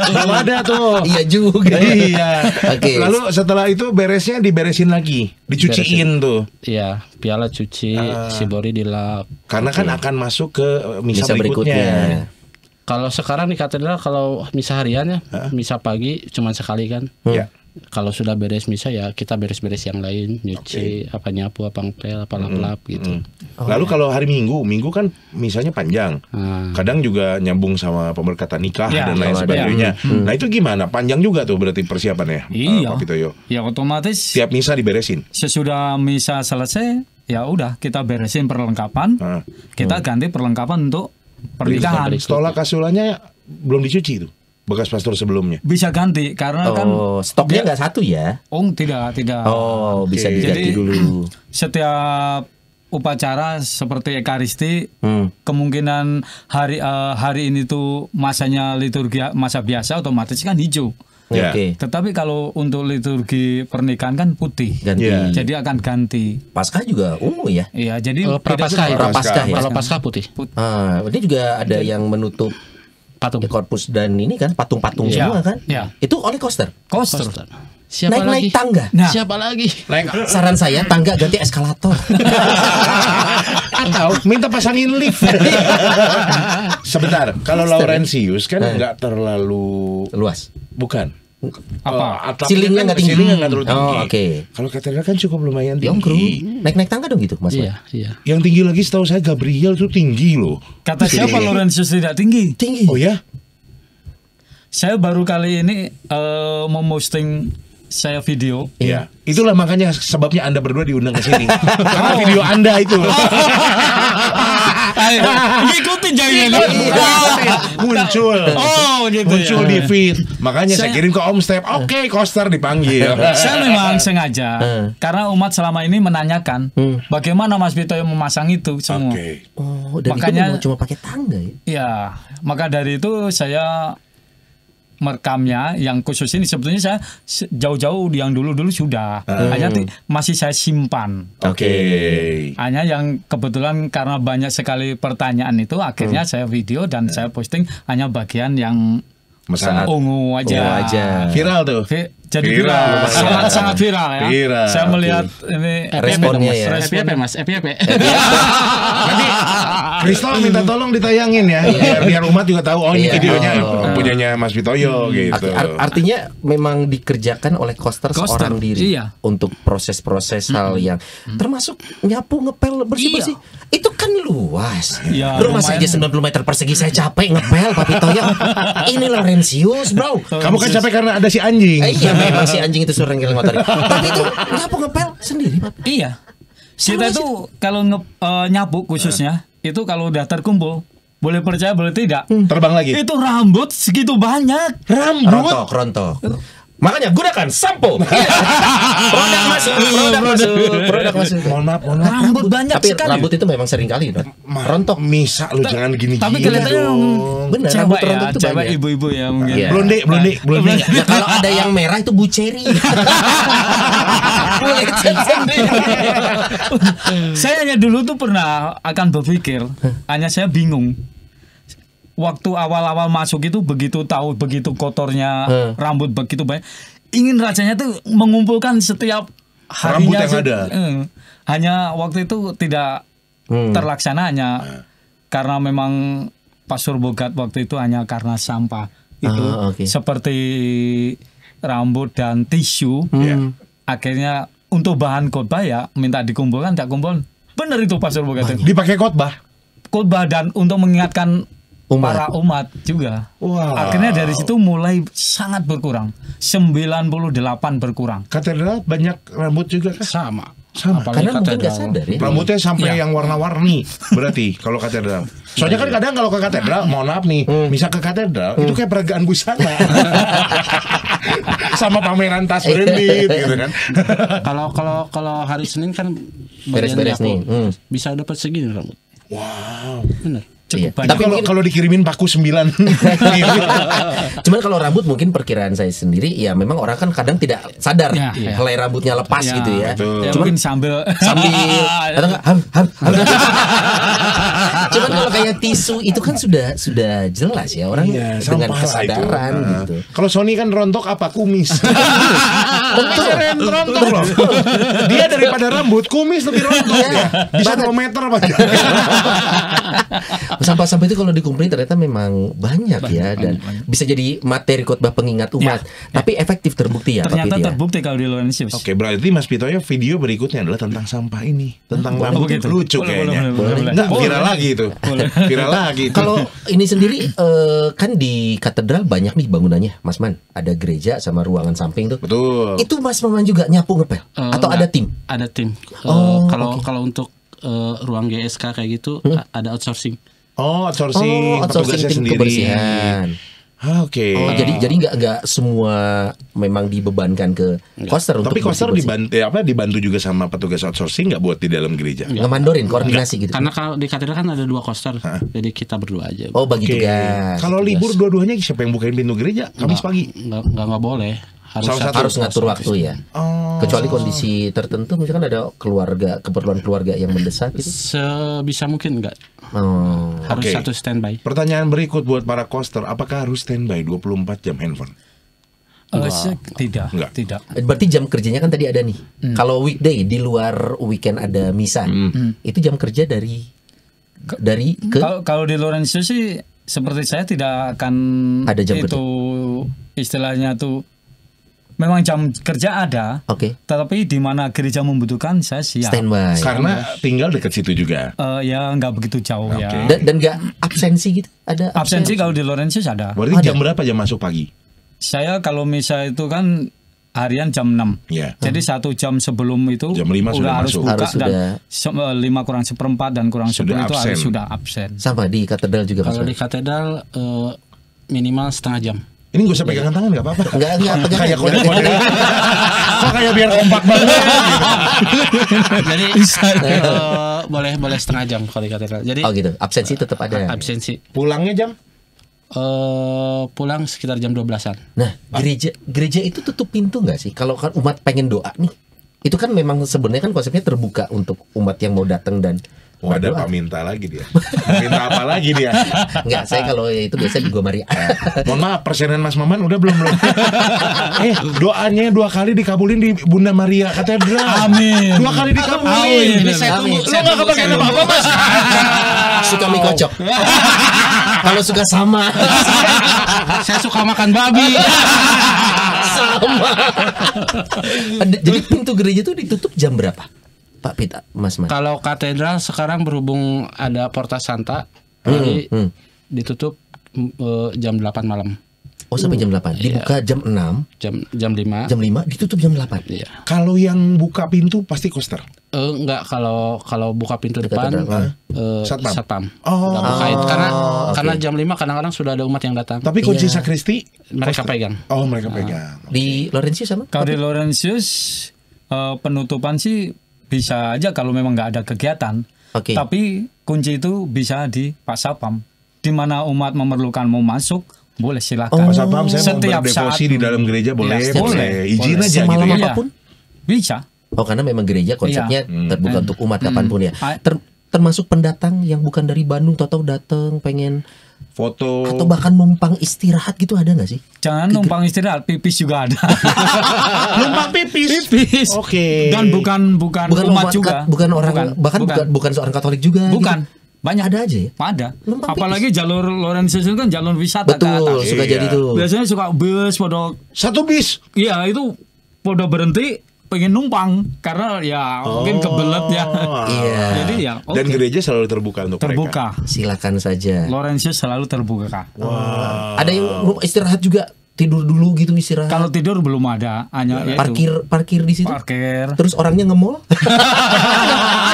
Belum ada tuh. Iya juga. Iya. Oke. Lalu setelah itu beresnya diberesin lagi, dicuciin tuh. Iya, piala cuci, sibori dilap. Karena kan akan masuk ke misa Misa berikutnya. berikutnya. Kalau sekarang di katedral kalau misa harian ya, misa pagi cuma sekali kan. Ya. Kalau sudah beres misa ya kita beres-beres yang lain, nyuci, apa nyapu, apa ngepel, apa lap-lap gitu. Lalu kalau hari Minggu kan misanya panjang. Kadang juga nyambung sama pemberkatan nikah Ya, dan lain kalau ada. sebagainya. Nah itu gimana? Panjang juga tuh berarti persiapannya, Iya. Pak Pitoyo. Ya otomatis Tiap misa diberesin. sesudah misa selesai, ya udah kita beresin perlengkapan, kita ganti perlengkapan untuk pernikahan. Stola kasulanya belum dicuci tuh, bekas pastor sebelumnya. Bisa ganti karena kan Oh, stoknya nggak satu ya? tidak. Oh, bisa Oke. diganti Jadi- dulu. Setiap upacara seperti Ekaristi, kemungkinan hari ini tuh masanya liturgi masa biasa, otomatis kan hijau. Ya. Oke. Tetapi kalau untuk liturgi pernikahan kan putih. Ganti. Iya. Jadi akan ganti. Paskah juga ungu ya? Iya, jadi Kalau prapaskah ya. Prapaskah ya? Kalau paskah putih. Ini juga ada yang menutup Patung. korpus dan ini kan patung-patung Iya. semua kan? Iya. Itu oleh Koster. Koster. Siapa Naik-naik lagi? tangga. Nah. Siapa lagi? Saran saya tangga ganti eskalator. Atau minta pasangin lift. Sebentar, kalau Laurentius kan nggak terlalu Luas. bukan. Apa? Atapnya Ceilingnya kan nggak tinggi. ceilingnya nggak terlalu Oh, tinggi. oke. Kalau katedral kan cukup lumayan Yongkru. tinggi. Naik-naik tangga dong gitu, Mas. Iya, iya. Yang tinggi lagi setahu saya Gabriel tuh tinggi loh. Kata siapa Laurentius tidak tinggi? Tinggi. Oh ya? Saya baru kali ini memposting saya video. Iya. Itulah makanya sebabnya Anda berdua diundang ke sini. Karena video Anda itu. Ayo, ngikutin jangan. Muncul. Oh, gitu Muncul ya. di feed. Makanya saya Saya- kirim ke Om Step. Oke, Koster dipanggil. Saya memang sengaja karena umat selama ini menanyakan bagaimana Mas Vito yang memasang itu semua. Oke. Oh, dan Makanya- itu memang cuma pakai tangga ya? Ya, maka dari itu saya merekamnya yang khusus ini sebetulnya saya jauh-jauh yang dulu-dulu sudah. Hanya masih saya simpan. Oke. Hanya yang kebetulan karena banyak sekali pertanyaan itu akhirnya saya video dan saya posting hanya bagian yang Masalah. ungu aja. Ungu aja. Viral tuh. Jadi Viral. viral, sangat viral ya. Viral. Saya melihat ini Responnya ya. FPP Mas, FPP. Nanti Kristal minta tolong ditayangin ya, biar umat juga tahu oh ini Iya. videonya Oh. punyanya Mas Vitoyo gitu. Artinya memang dikerjakan oleh Koster Koster, seorang diri iya. untuk proses-proses hal yang termasuk nyapu, ngepel, bersih-bersih. Itu kan luas. Iya, Rumah lumayan. saja 90 meter persegi saya capek ngepel, Pak Toyo. Ini Laurentius, bro. Kamu kan capek karena ada si anjing. Iya, memang si anjing itu suruh yang ngotori. Tapi itu nyapu ngepel sendiri, Pak. Iya. Kita itu kalau nyapu khususnya itu kalau udah terkumpul boleh percaya boleh tidak. Terbang lagi. Itu rambut segitu banyak. Rontok. Makanya gunakan sampo. Produk masuk. Mohon maaf. Rambut banyak Tapi sekali. rambut itu memang sering kali, rontok. Misa lu jangan gini-gini Tapi kelihatannya dong. Bener, cewek rambut ya, rontok itu cewek banyak. ibu-ibu ya mungkin. Iya. Blonde. Nah, kalau ada yang merah itu Bu Cherry. Boleh sendiri. Saya hanya dulu tuh pernah akan berpikir, hanya saya bingung. Waktu awal-awal masuk itu begitu tahu begitu kotornya rambut begitu banyak, ingin rasanya tuh mengumpulkan setiap harinya. Rambut yang ada. Hanya waktu itu tidak terlaksana hanya karena memang Pastor Bogat waktu itu hanya karena sampah itu Oke. seperti rambut dan tisu. Akhirnya untuk bahan khotbah ya minta dikumpulkan, tak kumpul. Benar itu Pastor Bogatin. Dipakai khotbah. Khotbah dan untuk mengingatkan para umat juga. Wow. Akhirnya dari situ mulai sangat berkurang. 98 berkurang. Katedral banyak rambut juga kah? Sama. Karena Apalagi mungkin nggak katedral. sadar ya. Rambutnya sampai yang warna-warni berarti kalau katedral. Soalnya kan kadang kalau ke katedral, mohon maaf nih, misal ke katedral itu kayak peragaan busana. Sama pameran tas branded gitu kan. Kalau hari Senin kan Beres-beres bagian nih. aku bisa dapat segini rambut. Wow. Bener. Iya. Banyak. Tapi kalau dikirimin paku 9. Cuman kalau rambut mungkin perkiraan saya sendiri ya memang orang kan kadang tidak sadar Ya, helai rambutnya lepas Ya, gitu ya. betul. Ya, mungkin sambil Sambil atau enggak ham. Cuman kalau kayak tisu itu kan sudah jelas ya orang Iya, dengan sampah lah kesadaran itu. gitu. Kalau Sony kan rontok apa kumis. Rontok loh. Dia daripada rambut, kumis lebih rontok ya. Bisa 2 meter apa. Sampah-sampah itu kalau dikumpulin ternyata memang banyak ya dan bisa jadi materi khotbah pengingat umat. Tapi efektif terbukti ya Pak ternyata Pit ya. terbukti kalau di Laurentius. Oke, berarti Mas Pitoyo video berikutnya adalah tentang sampah ini, tentang rambut. begitu. Lucu Boleh, kayaknya. boleh. Enggak, Boleh. viral lagi itu. Viral lagi itu. Kalau ini sendiri kan di katedral banyak nih bangunannya, Mas Man. Ada gereja sama ruangan samping tuh. Betul. Itu Mas Maman juga nyapu ngepel atau ada Enggak, tim? Ada tim. Kalau untuk ruang GSK kayak gitu ada outsourcing. Outsourcing, outsourcing petugasnya tim sendiri. kebersihan. Oke. Oh, jadi nggak semua memang dibebankan ke koster untuk Tapi koster bersih-bersih. dibantu juga sama petugas outsourcing nggak buat di dalam gereja. Ngemandorin koordinasi gitu. Karena kalau di katedral kan ada 2 koster, jadi kita berdua aja. Oh, bagi Oke. tugas. Kalau libur dua-duanya siapa yang bukain pintu gereja? Kamis pagi. Nggak boleh. Harus ngatur waktu ya. Kecuali kondisi tertentu misalkan ada keperluan keluarga yang mendesak gitu. Sebisa mungkin enggak. Harus Oke. satu standby. Pertanyaan berikut buat para koster, apakah harus standby 24 jam handphone? Tidak. Enggak. Tidak. Berarti jam kerjanya kan tadi ada nih. Kalau weekday di luar weekend ada misa. Itu jam kerja dari ke Kalau di Laurentius sih seperti saya tidak akan Ada jam itu istilahnya tuh memang jam kerja ada. Oke. Tetapi di mana gereja membutuhkan saya siap. Standby. Karena tinggal dekat situ juga. Ya nggak begitu jauh ya. Dan nggak absensi gitu? Ada Absensi kalau di Laurentius ada. Berarti jam berapa jam masuk pagi? Saya kalau misa itu kan harian jam 6. Ya. Jadi 1 jam sebelum itu Jam 5 sudah harus masuk. buka Harus dan sudah. 5 kurang 1/4 dan kurang 10 Sudah itu absen. harus sudah absen. Sama di katedral juga Mas. Kalau di katedral minimal setengah jam. Ini gak usah pegangan tangan gak apa-apa. Enggak pegangan. Kayak kode-kode. Kok kayak biar kompak banget. Jadi boleh setengah jam kalau di katedral. Jadi Oh gitu. Absensi tetap ada. absensi. Pulangnya jam? Pulang sekitar jam 12-an. Nah, gereja itu tutup pintu nggak sih? Kalau kan umat pengen doa nih, itu kan memang sebenarnya kan konsepnya terbuka untuk umat yang mau datang dan Oh, ada berdoa. Pak minta lagi dia. Minta apa lagi dia? Enggak, saya kalau itu biasa di Gua Maria. Mohon maaf, persenan Mas Maman udah belum? Doanya 2 kali dikabulin di Bunda Maria Katedral. Amin. 2 kali dikabulin. Amin. Saya Amin. tunggu. Lu gak kebagian apa-apa Mas? Suka mie kocok. Kalau suka sama. Saya suka makan babi. Sama. Jadi pintu gereja itu ditutup jam berapa? Pak Pita, Mas. Kalau katedral sekarang berhubung ada Porta Santa, jadi ditutup jam 8 malam. Oh, sampai jam 8. Dibuka jam 6, Jam 5. jam 5 ditutup jam 8. Iya. Kalau yang buka pintu pasti koster. Enggak, kalau buka pintu Dekat depan katedral. Satpam. Nggak bukain. Karena oke. jam 5 kadang-kadang sudah ada umat yang datang. Tapi kunci sakristi Mereka pegang. Oh, mereka pegang. Di Laurentius sama? Kalau di Laurentius penutupan sih bisa aja kalau memang nggak ada kegiatan. Oke. Tapi kunci itu bisa di Pak Sapam. Di mana umat memerlukan mau masuk, boleh silakan. Pak Satpam, saya mau Setiap berdeposi saat. di dalam gereja boleh, Ya, boleh. Izin boleh. aja gitu Semalam ya. apapun? Bisa. Oh, karena memang gereja konsepnya terbuka untuk umat kapanpun ya. Ah. Termasuk pendatang yang bukan dari Bandung, tahu datang pengen Foto. atau bahkan numpang istirahat gitu ada nggak sih? Jangan numpang istirahat, pipis juga ada. Numpang pipis. Pipis. Oke. Dan bukan umat juga. Bukan orang bahkan bukan seorang Katolik juga. Bukan. Gitu. Banyak ada aja ya. Ada. Numpang Apalagi jalur Laurentius itu kan jalur wisata ke Betul, atas. suka Iya. jadi tuh. Biasanya suka bus pada Satu bis. iya itu pada berhenti pengen numpang karena ya mungkin kebelet ya. Iya. Jadi ya oke. Dan gereja selalu terbuka untuk mereka. terbuka. Silakan saja. Laurentius selalu terbuka. Ada yang istirahat juga, tidur dulu gitu istirahat. Kalau tidur belum ada, hanya ya itu. Parkir di situ. Parkir. Terus orangnya nge-mall?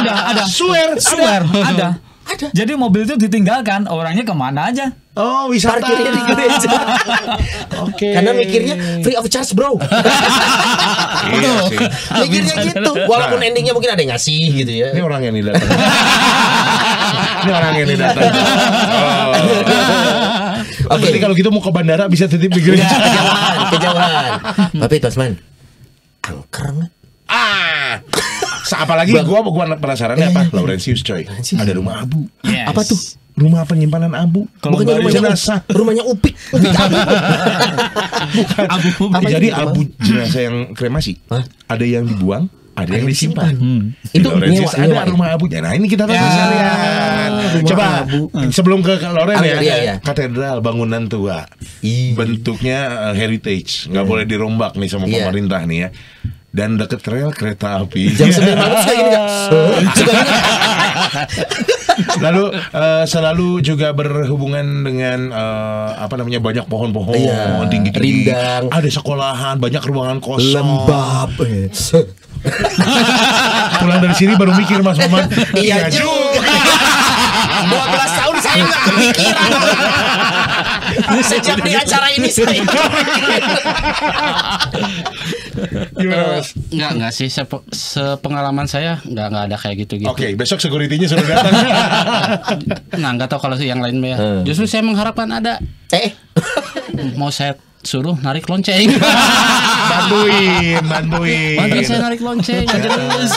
ada. Swear. Ada. Jadi mobil itu ditinggalkan, orangnya kemana aja? Oh, wisata. Parkirnya di gereja. Oke. Karena mikirnya free of charge, bro. Iya sih. Mikirnya gitu. Walaupun endingnya mungkin ada yang ngasih gitu ya. Ini orang yang datang. Ini orang yang datang. Oh. Oke. Jadi kalau gitu mau ke bandara bisa titip di gereja. Kejauhan. Tapi Tosman, angker nggak? Apalagi gua penasarannya apa? Laurentius coy. Ada rumah abu. Yes. Apa tuh? Rumah penyimpanan abu. Kalau Bukannya nggak ada rumahnya Upik abu. abu. Apa Jadi itu? abu jenazah yang kremasi. Hah? Ada yang dibuang, ada yang disimpan. Di Itu Laurentius nyewa, ada rumah abunya. Nah ini kita tahu Ya, sekalian. rumah Coba abu. sebelum ke Loren ya, Iya. katedral bangunan tua. Ih. Bentuknya heritage, nggak boleh dirombak nih sama Iya. pemerintah nih ya. Dan deket rel kereta api. Jam 9 malam suka gini nggak? Suka gini. Lalu selalu juga berhubungan dengan apa namanya banyak pohon-pohon Iya, tinggi-tinggi. rindang. Ada sekolahan, banyak ruangan kosong. Lembab. Pulang dari sini baru mikir Mas Maman. Iya juga. 12 tahun saya nggak kepikiran. Sejak di acara ini saya. Gimana Mas? Enggak sih, sepengalaman saya enggak ada kayak gitu-gitu. Oke, besok security-nya sudah datang. Nah, enggak tahu kalau yang lain ya. Justru saya mengharapkan ada. Mau saya suruh narik lonceng. bantuin. Bantuin saya narik lonceng aja terus.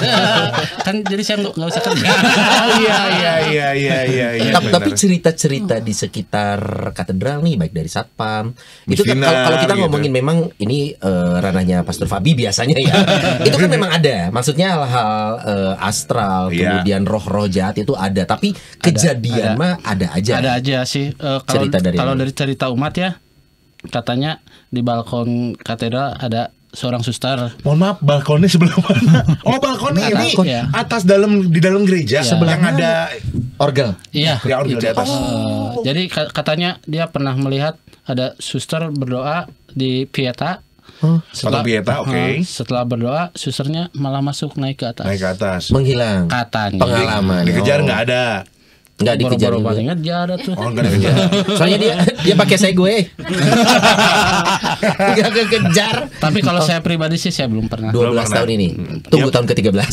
Kan jadi saya nggak usah kerja. Iya. Tapi cerita-cerita di sekitar katedral nih, baik dari satpam, itu kan Misdinar, kalau kita gitu. ngomongin memang ini ranahnya Pastor Fabi biasanya ya. Itu kan memang ada, maksudnya hal-hal astral, Iya. kemudian roh-roh jahat itu ada. Tapi kejadian mah ada aja. Ada aja sih. Cerita dari Kalau mana? dari cerita umat ya, katanya di balkon katedral ada seorang suster. Mohon maaf, balkonnya sebelah mana? Oh, balkonnya ini Balkon, ya. atas di dalam gereja yang ada Orgel. Iya. ya orgel di atas. Jadi katanya dia pernah melihat ada suster berdoa di Pieta. Patung Pieta, oke. Setelah berdoa, susternya malah masuk naik ke atas. Naik ke atas. Menghilang. Katanya. Pengalaman. Dikejar nggak ada. Nggak dikejar. Baru-baru ingat dia ada tuh. Oh, nggak dikejar. Soalnya dia pakai Segway. Nggak kekejar. Tapi kalau saya pribadi sih saya belum pernah. 12 tahun ini. Tunggu tahun ke-13.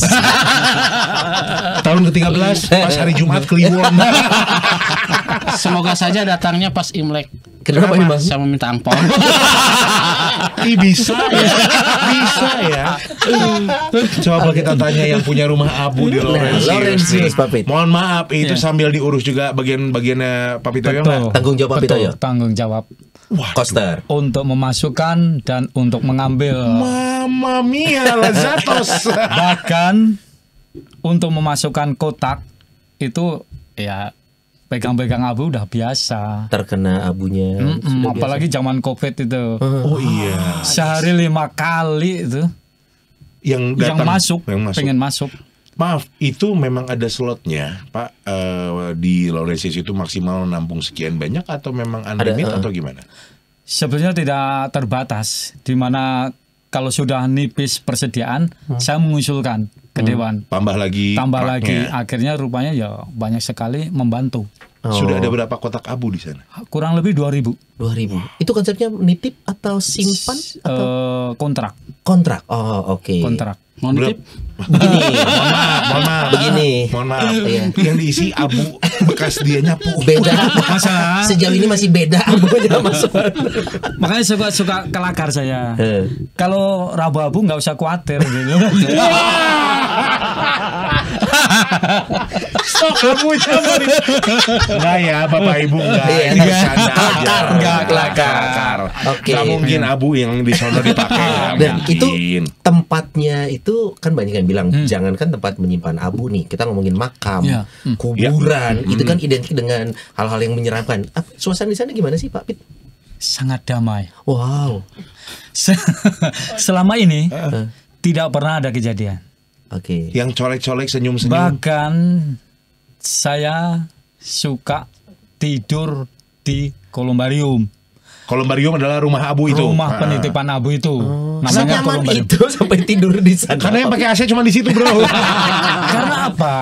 Tahun ke-13 pas hari Jumat Kliwon. Semoga saja datangnya pas Imlek. Kenapa nih, Bang? Saya meminta angpau. Ih, bisa ya. Bisa ya. Coba kita tanya yang punya rumah abu di Laurentius. Laurentius, Papit. Mohon maaf, itu sambil diurus juga bagian-bagiannya Papitoyo nggak? Tanggung jawab itu ya. Tanggung jawab Koster. untuk memasukkan dan untuk mengambil. Mamma mia, Lazatos. Bahkan untuk memasukkan kotak itu ya pegang-pegang abu udah biasa. Terkena abunya. Sudah Apalagi zaman COVID itu. Oh iya. Sehari 5 kali itu Yang yang datang, masuk, yang masuk. pengen masuk. Maaf, itu memang ada slotnya, Pak. Di Laurentius itu maksimal nampung sekian banyak atau memang unlimited atau gimana? Sebenarnya tidak terbatas, di mana kalau sudah nipis persediaan, saya mengusulkan ke dewan. Tambah lagi. Tambah raknya. lagi, akhirnya rupanya ya banyak sekali membantu. Sudah ada berapa kotak abu di sana? Kurang lebih 2.000 2000. Itu konsepnya nitip atau simpan atau kontrak. kontrak? Oh, oke. Kontrak. Mau nitip? Begini. Mohon maaf. Begini. Mohon maaf. Iya. Yang diisi abu bekas dia nyapu. Beda. Masa? Sejauh ini masih beda abunya masuk. Makanya suka kelakar saya. Eh. Kalau rabu-abu nggak usah khawatir gitu. Stok abunya. Enggak ya, Bapak Ibu enggak. Iya. Ini bercanda aja. Kelakar. Enggak, kelakar. Kelakar. Oke. Nggak mungkin abu yang di sana dipakai. Nggak Dan mungkin. itu tempatnya itu kan banyak yang bilang jangankan tempat menyimpan abu nih, kita ngomongin makam, Iya. kuburan, itu kan identik dengan hal-hal yang menyeramkan. Suasana di sana gimana sih Pak Pit? Sangat damai. Wow. Selama ini tidak pernah ada kejadian. Oke. Yang colek-colek senyum-senyum. Bahkan saya suka tidur di kolumbarium. Kolumbarium adalah rumah abu itu. Rumah penitipan abu itu. Namanya Senyaman kolumbarium. itu sampai tidur di sana. Karena yang pakai AC cuma di situ, Bro. Karena apa?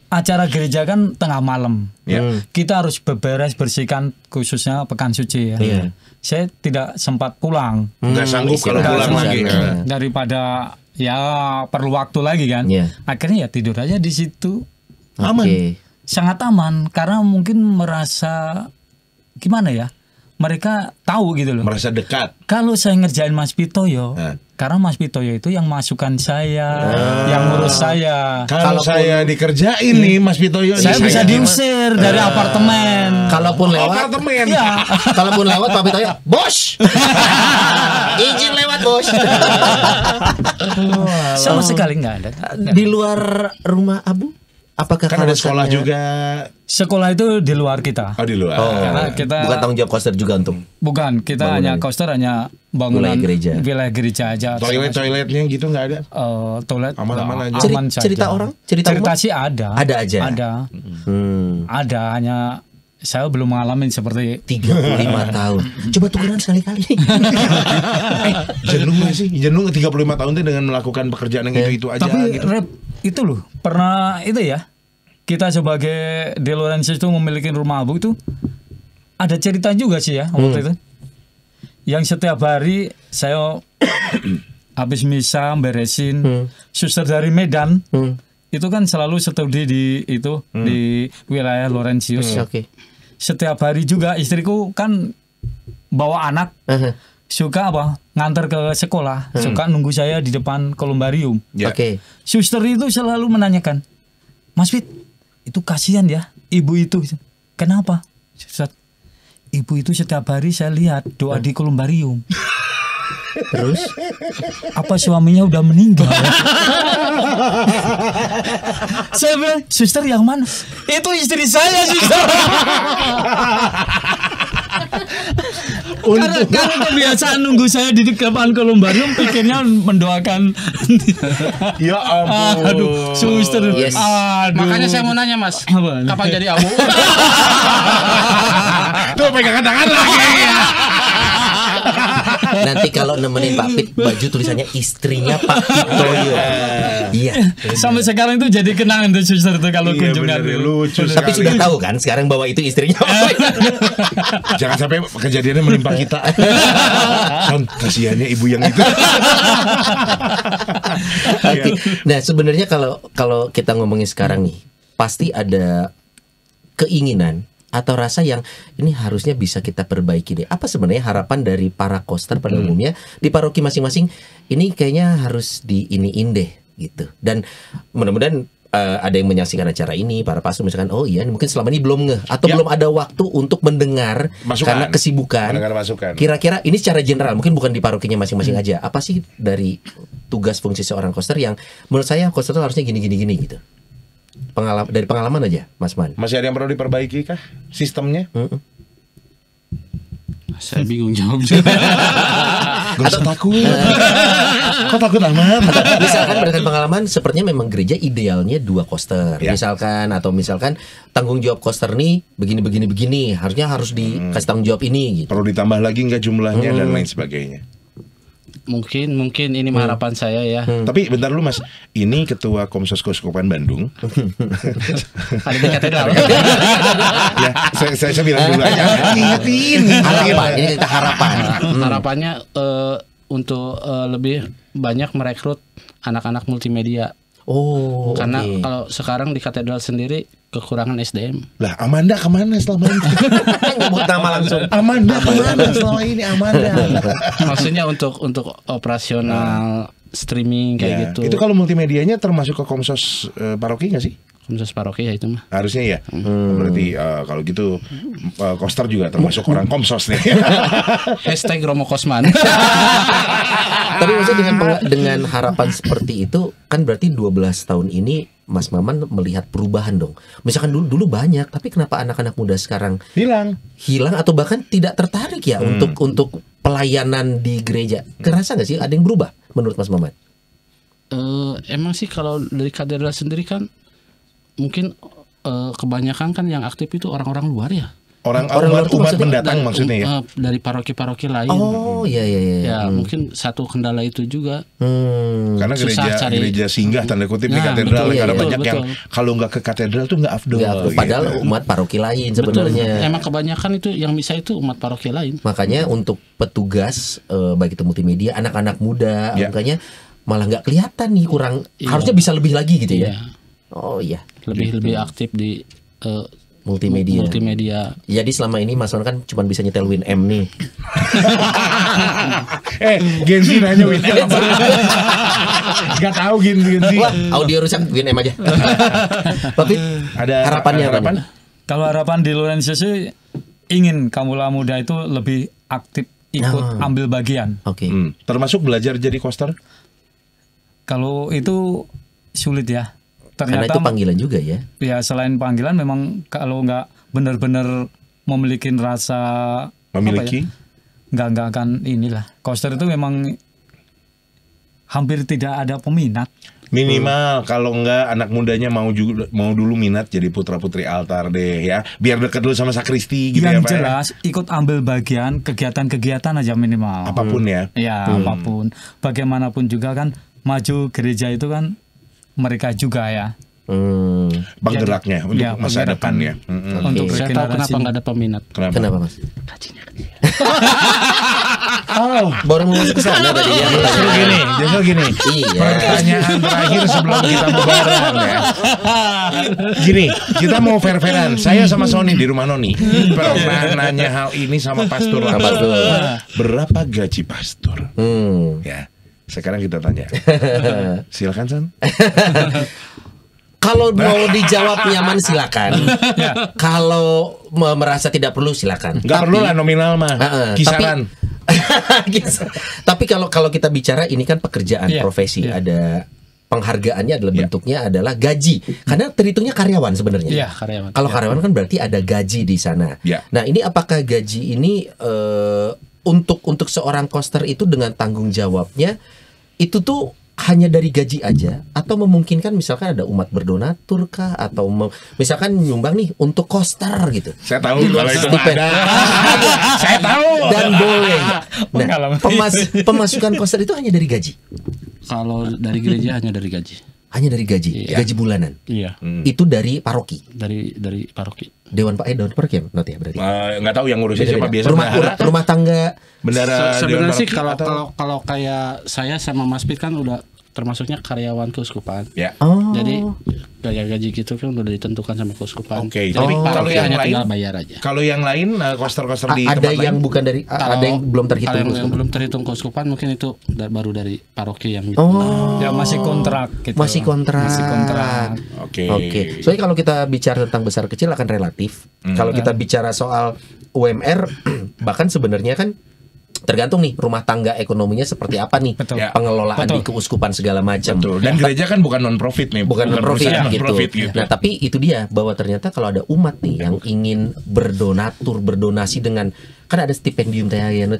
Acara gereja kan tengah malam. Ya. Kita harus beberes bersihkan khususnya pekan suci ya. Iya. Saya tidak sempat pulang. Nggak sanggup kalau istirahat pulang di lagi. sana. Daripada ya perlu waktu lagi kan. Iya. Akhirnya ya tidur aja di situ. Oke. Sangat aman karena mungkin merasa gimana ya? Mereka tahu gitu loh. Merasa dekat. Kalau saya ngerjain Mas Pitoyo, Nah. karena Mas Pitoyo itu yang masukkan saya, yang ngurus saya. Kalau saya dikerjain nih Mas Pitoyo, Saya nih, bisa diusir dari apartemen. Kalaupun lewat, apartemen. Ya. kalaupun lewat Pak Pitoyo, bos, izin lewat bos. Sama sekali nggak ada. Di luar rumah abu, apakah Kan ada sekolah kawasannya- juga. Sekolah itu di luar kita. Oh, di luar. Karena kita bukan tanggung jawab koster juga untuk bukan kita Bangunan. hanya coaster hanya bangunan Wilayah gereja. aja. Toiletnya gitu nggak ada. Toilet Aman-aman aja. aman saja. cerita orang, cerita cerita umat? sih ada. Ada aja. Ada. Ada hanya saya belum mengalami seperti 35 tahun. Coba tukeran sekali-kali. Ijen lu nggak sih? Ijen lu 35 tahun tuh dengan melakukan pekerjaan yang itu aja tapi gitu. Rep, itu loh pernah itu ya kita sebagai De Laurentiis itu memiliki rumah abu itu ada cerita juga sih ya waktu itu yang setiap hari saya habis misa beresin suster dari Medan itu kan selalu studi di itu di wilayah Laurentius. Oke. Setiap hari juga istriku kan bawa anak suka apa nganter ke sekolah suka nunggu saya di depan kolumbarium. Ya. Oke. Suster itu selalu menanyakan, Mas Fit, itu kasihan ya ibu itu. Kenapa? Suster, ibu itu setiap hari saya lihat doa di kolumbarium. Terus Apa suaminya udah meninggal? Saya bilang, suster yang mana? Itu istri saya, suster. Karena kebiasaan nunggu saya di depan kolumbarium, pikirnya mendoakan. Ya ampun. Aduh, suster. Yes. Aduh. Makanya saya mau nanya Mas, Apa? kapan jadi abu? Tuh pegangan tangan lagi. nanti kalau nemenin Pak Pit baju tulisannya istrinya Pak Pitoyo. Iya. Sampai sekarang itu jadi kenangan tuh suster tuh kalau Iya, kunjungan. bener, lucu Tapi sekali. sudah tahu kan sekarang bahwa itu istrinya Pak Pit. Jangan sampai kejadiannya menimpa kita. Son, kasihannya ibu yang itu. Oke. Nah, sebenarnya kalau kita ngomongin sekarang nih, pasti ada keinginan atau rasa yang ini harusnya bisa kita perbaiki deh. Apa sebenarnya harapan dari para koster pada umumnya di paroki masing-masing? Ini kayaknya harus diiniin deh gitu. Dan mudah-mudahan ada yang menyaksikan acara ini, para pastor misalkan, oh iya mungkin selama ini belum ngeh atau Ya. belum ada waktu untuk mendengar Masukan. karena kesibukan. Mendengar masukan. Kira-kira ini secara general, mungkin bukan di parokinya masing-masing aja. Apa sih dari tugas fungsi seorang koster yang menurut saya koster itu harusnya gini gitu. Dari pengalaman aja, Mas Man. Masih ada yang perlu diperbaiki kah sistemnya? Saya bingung jawabnya. Gak usah takut. Kok takut amat? Misalkan berdasarkan pengalaman, sepertinya memang gereja idealnya 2 koster. Ya. Misalkan tanggung jawab koster nih begini, harusnya harus dikasih tanggung jawab ini gitu. Perlu ditambah lagi nggak jumlahnya dan lain sebagainya. Mungkin ini harapan saya ya. Tapi bentar lu Mas, ini ketua Komsos Keuskupan Bandung. Ada di katedral. Ya, saya bilang dulu aja. Ingetin. Harapan, ini kita harapan. Harapannya untuk lebih banyak merekrut anak-anak multimedia. Oh, Karena oke. kalau sekarang di katedral sendiri kekurangan SDM. Lah, Amanda kemana selama ini? Nyebut nama langsung. Amanda kemana selama ini? Amanda. Maksudnya untuk operasional streaming kayak Ya, gitu. itu kalau multimedianya termasuk ke Komsos paroki nggak sih? Komisaris paroki ya itu mah. Harusnya ya. Berarti kalau gitu Koster juga termasuk orang Komsos nih. Hashtag Romo Kosman. Tapi maksudnya dengan harapan seperti itu kan berarti 12 tahun ini Mas Maman melihat perubahan dong. Misalkan dulu banyak, tapi kenapa anak-anak muda sekarang hilang atau bahkan tidak tertarik ya untuk pelayanan di gereja? Kerasa nggak sih ada yang berubah menurut Mas Maman? Emang sih kalau dari katedral sendiri kan mungkin kebanyakan kan yang aktif itu orang-orang luar ya. Orang luar tuh umat maksudnya pendatang maksudnya ya. Dari paroki-paroki lain. Oh iya. Ya mungkin satu kendala itu juga. Karena gereja singgah tanda kutip di katedral betul, karena betul, banyak yang kalau nggak ke katedral tuh nggak afdol. Padahal umat paroki lain sebenarnya. Emang kebanyakan itu yang bisa itu umat paroki lain. Makanya untuk petugas baik itu multimedia, anak-anak muda, makanya malah nggak kelihatan nih kurang. Harusnya bisa lebih lagi gitu ya. Oh iya. Lebih aktif di multimedia. Jadi selama ini Mas Wan kan cuma bisa nyetel Win-M nih. Gen Z nanya Win-M apa? Gak tahu Gen Z. Wah, audio rusak Win-M aja. Tapi ada harapan? Kalau harapan di Lorenzo sih ingin Kamula muda itu lebih aktif ikut ambil bagian. Oke. Termasuk belajar jadi Koster? Kalau itu sulit ya. Karena itu panggilan juga ya. Ya selain panggilan memang kalau nggak benar-benar memiliki rasa nggak akan inilah. Koster itu memang hampir tidak ada peminat. Minimal kalau nggak anak mudanya mau dulu minat jadi putra-putri altar deh ya. Biar dekat dulu sama sakristi gitu ya Pak. Yang jelas ikut ambil bagian kegiatan-kegiatan aja minimal. Apapun ya. Ya apapun. Bagaimanapun juga kan maju gereja itu kan mereka juga ya. Penggeraknya untuk masa depan ya. Untuk saya tahu kenapa nggak ada peminat. Kenapa Mas? Gajinya. Baru mau masuk ke sana tadi ya. Justru gini. Iya. Pertanyaan terakhir sebelum kita bubaran ya. Gini, kita mau fair-fairan. Saya sama Sony di rumah Noni pernah nanya hal ini sama pastor. Berapa gaji pastor? Ya. Sekarang kita tanya. Silakan Son. Kalau mau dijawab nyaman silakan. Kalau merasa tidak perlu silakan. Nggak perlu lah nominal mah. Kisaran. Tapi kalau kita bicara ini kan pekerjaan profesi, ada penghargaannya adalah bentuknya adalah gaji. Karena terhitungnya karyawan sebenarnya. Iya, karyawan. Kalau karyawan kan berarti ada gaji di sana. Nah, ini apakah gaji ini untuk seorang Koster itu dengan tanggung jawabnya itu tuh hanya dari gaji aja atau memungkinkan misalkan ada umat berdonatur kah atau misalkan nyumbang nih untuk Koster gitu. Saya tahu kalau itu ada. Saya tahu dan boleh. Nah, pemasukan Koster itu hanya dari gaji. Kalau dari gereja hanya dari gaji. Hanya dari gaji, gaji bulanan. Iya. Itu dari paroki. Dari paroki. Dewan paroki ya berarti. Nggak tahu yang ngurusin siapa biasa. Rumah tangga. Bendara. Sebenarnya sih kalau kayak saya sama Mas Pit kan udah termasuknya karyawan keuskupan. Ya. Jadi gaya gaji gitu kan udah ditentukan sama keuskupan. Oke. Tapi kalau yang lain tinggal bayar aja. Kalau yang lain Koster-Koster di ada tempat yang lain? bukan dari ada yang belum terhitung. Kalau yang belum terhitung keuskupan mungkin itu baru dari paroki yang gitu. Ya masih kontrak gitu. Masih kontrak. Oke. Soalnya kalau kita bicara tentang besar kecil akan relatif. Kalau kita bicara soal UMR bahkan sebenarnya kan tergantung nih rumah tangga ekonominya seperti apa nih. Pengelolaan di keuskupan segala macam. Dan gereja kan bukan non profit nih. Bukan non profit gitu. gitu. Nah, tapi itu dia bahwa ternyata kalau ada umat nih yang ingin berdonasi dengan kan ada stipendium ada yang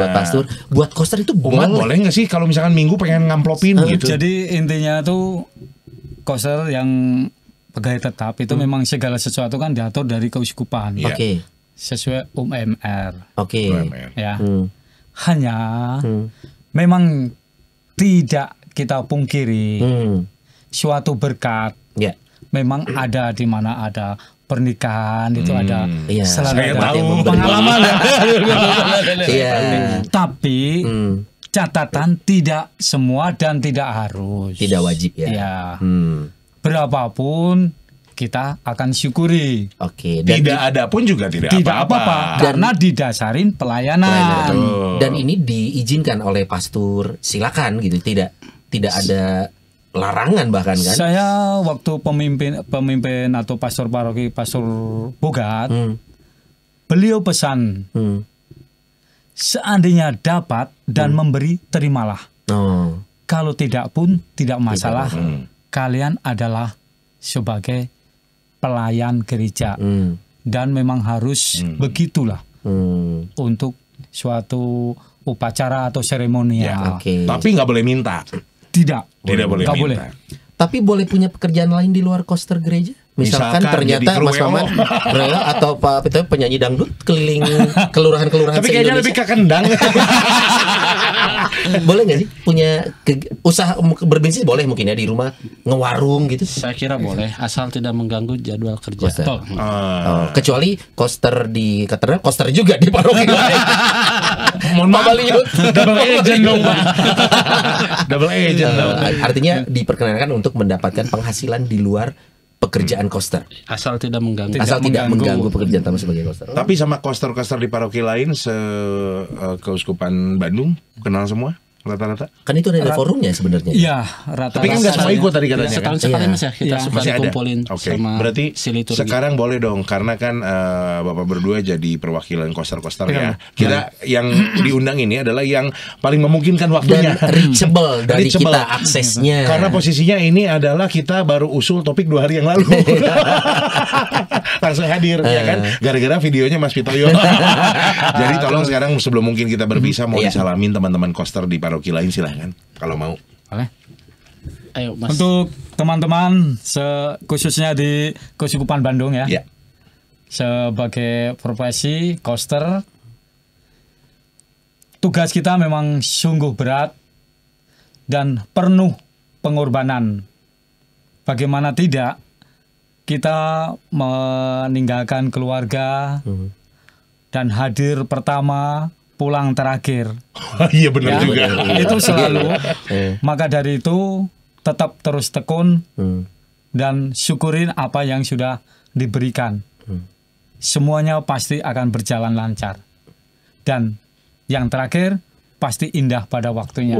buat pastor, buat Koster itu boleh nggak sih kalau misalkan minggu pengen ngamplopin gitu. Jadi intinya tuh Koster yang pegawai tetap itu memang segala sesuatu kan diatur dari keuskupan. Oke. Sesuai UMR. Oke. Ya. Hanya memang tidak kita pungkiri suatu berkat memang ada di mana ada pernikahan itu ada selalu ada pengalaman. Tapi catatan tidak semua dan tidak harus. Tidak wajib ya. Ya. Berapapun kita akan syukuri. Oke. Tidak ada pun juga tidak apa-apa. Karena didasarin pelayanan. Dan ini diizinkan oleh pastor, silakan gitu. Tidak ada larangan bahkan kan. Saya waktu pemimpin atau pastor paroki, Pastor Bogat, beliau pesan, seandainya dapat dan memberi, terimalah. Oh. Kalau tidak pun tidak masalah. Kalian adalah sebagai pelayan gereja dan memang harus begitulah untuk suatu upacara atau seremonial. Oke. Tapi nggak boleh minta. Tidak boleh nggak minta. boleh. Tapi boleh punya pekerjaan lain di luar koster gereja? Misalkan ternyata jadi Mas Maman rela atau Pak Pito penyanyi dangdut keliling kelurahan-kelurahan Tapi kayaknya lebih ke kendang. Boleh nggak sih punya usaha berbisnis, boleh mungkin ya di rumah ngewarung gitu? Saya kira boleh, asal tidak mengganggu jadwal kerja. Koster. Ah. Kecuali koster di katedral, koster juga di paroki lain. Mohon maaf, double agent dong, Pak. Double agent dong. Artinya diperkenankan untuk mendapatkan penghasilan di luar pekerjaan koster, Asal tidak mengganggu. asal tidak mengganggu pekerjaan tamu sebagai koster. Tapi sama koster-koster di paroki lain Keuskupan Bandung kenal semua rata-rata. Kan itu ada forumnya sebenarnya. Iya, rata-rata. Tapi kan nggak semua ikut tadi katanya kan. Setahun sekali Iya. Mas ya kita Iya. suka Masih ada. dikumpulin Oke. sama Berarti si liturgi. sekarang boleh dong karena kan Bapak berdua jadi perwakilan koster-koster ya. Kita yang diundang ini adalah yang paling memungkinkan Dan waktunya. reachable dari Reachable. kita aksesnya. Karena posisinya ini adalah kita baru usul topik 2 hari yang lalu. Langsung hadir ya kan. Gara-gara videonya Mas Pitoyo. Jadi tolong sekarang sebelum mungkin kita berpisah mau Iya. disalamin teman-teman koster di paroki lain silahkan kalau mau. Boleh. Ayo Mas. Untuk teman-teman khususnya di Keuskupan Bandung ya. Ya. Sebagai profesi koster, tugas kita memang sungguh berat dan penuh pengorbanan. Bagaimana tidak, kita meninggalkan keluarga dan hadir pertama, pulang terakhir. Iya benar Ya, juga. itu selalu. Eh. Maka dari itu tetap terus tekun Hmm. dan syukurin apa yang sudah diberikan. Semuanya pasti akan berjalan lancar. Dan yang terakhir pasti indah pada waktunya.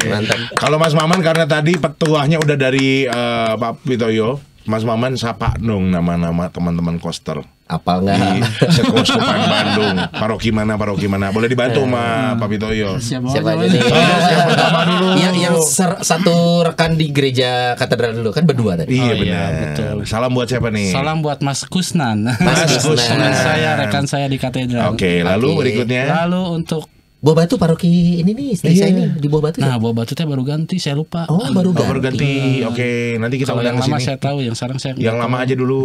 Mantap. Kalau Mas Maman karena tadi petuahnya udah dari Pak Pitoyo, Mas Maman sapa dong nama-nama teman-teman koster Apal di nggak? Keuskupan Bandung. Paroki mana? Boleh dibantu sama Pak Pitoyo. Siapa aja nih? Yang pertama dulu. Yang satu rekan di gereja katedral dulu kan berdua tadi. Iya Oh, iya, benar. betul. Salam buat siapa nih? Salam buat Mas Kusnan. Mas Kusnan. Teman saya, rekan saya di katedral. Oke, lalu Oke. berikutnya. Lalu untuk Buah Batu paroki ini nih, istri saya ini di Buah Batu. nah ya? Buah Batu teh baru ganti, saya lupa. Oh, baru Oh, berganti. Oke, nanti kita Kalau undang yang ke lama sini. saya tahu, yang sekarang saya Yang nggak lama tahu. aja dulu.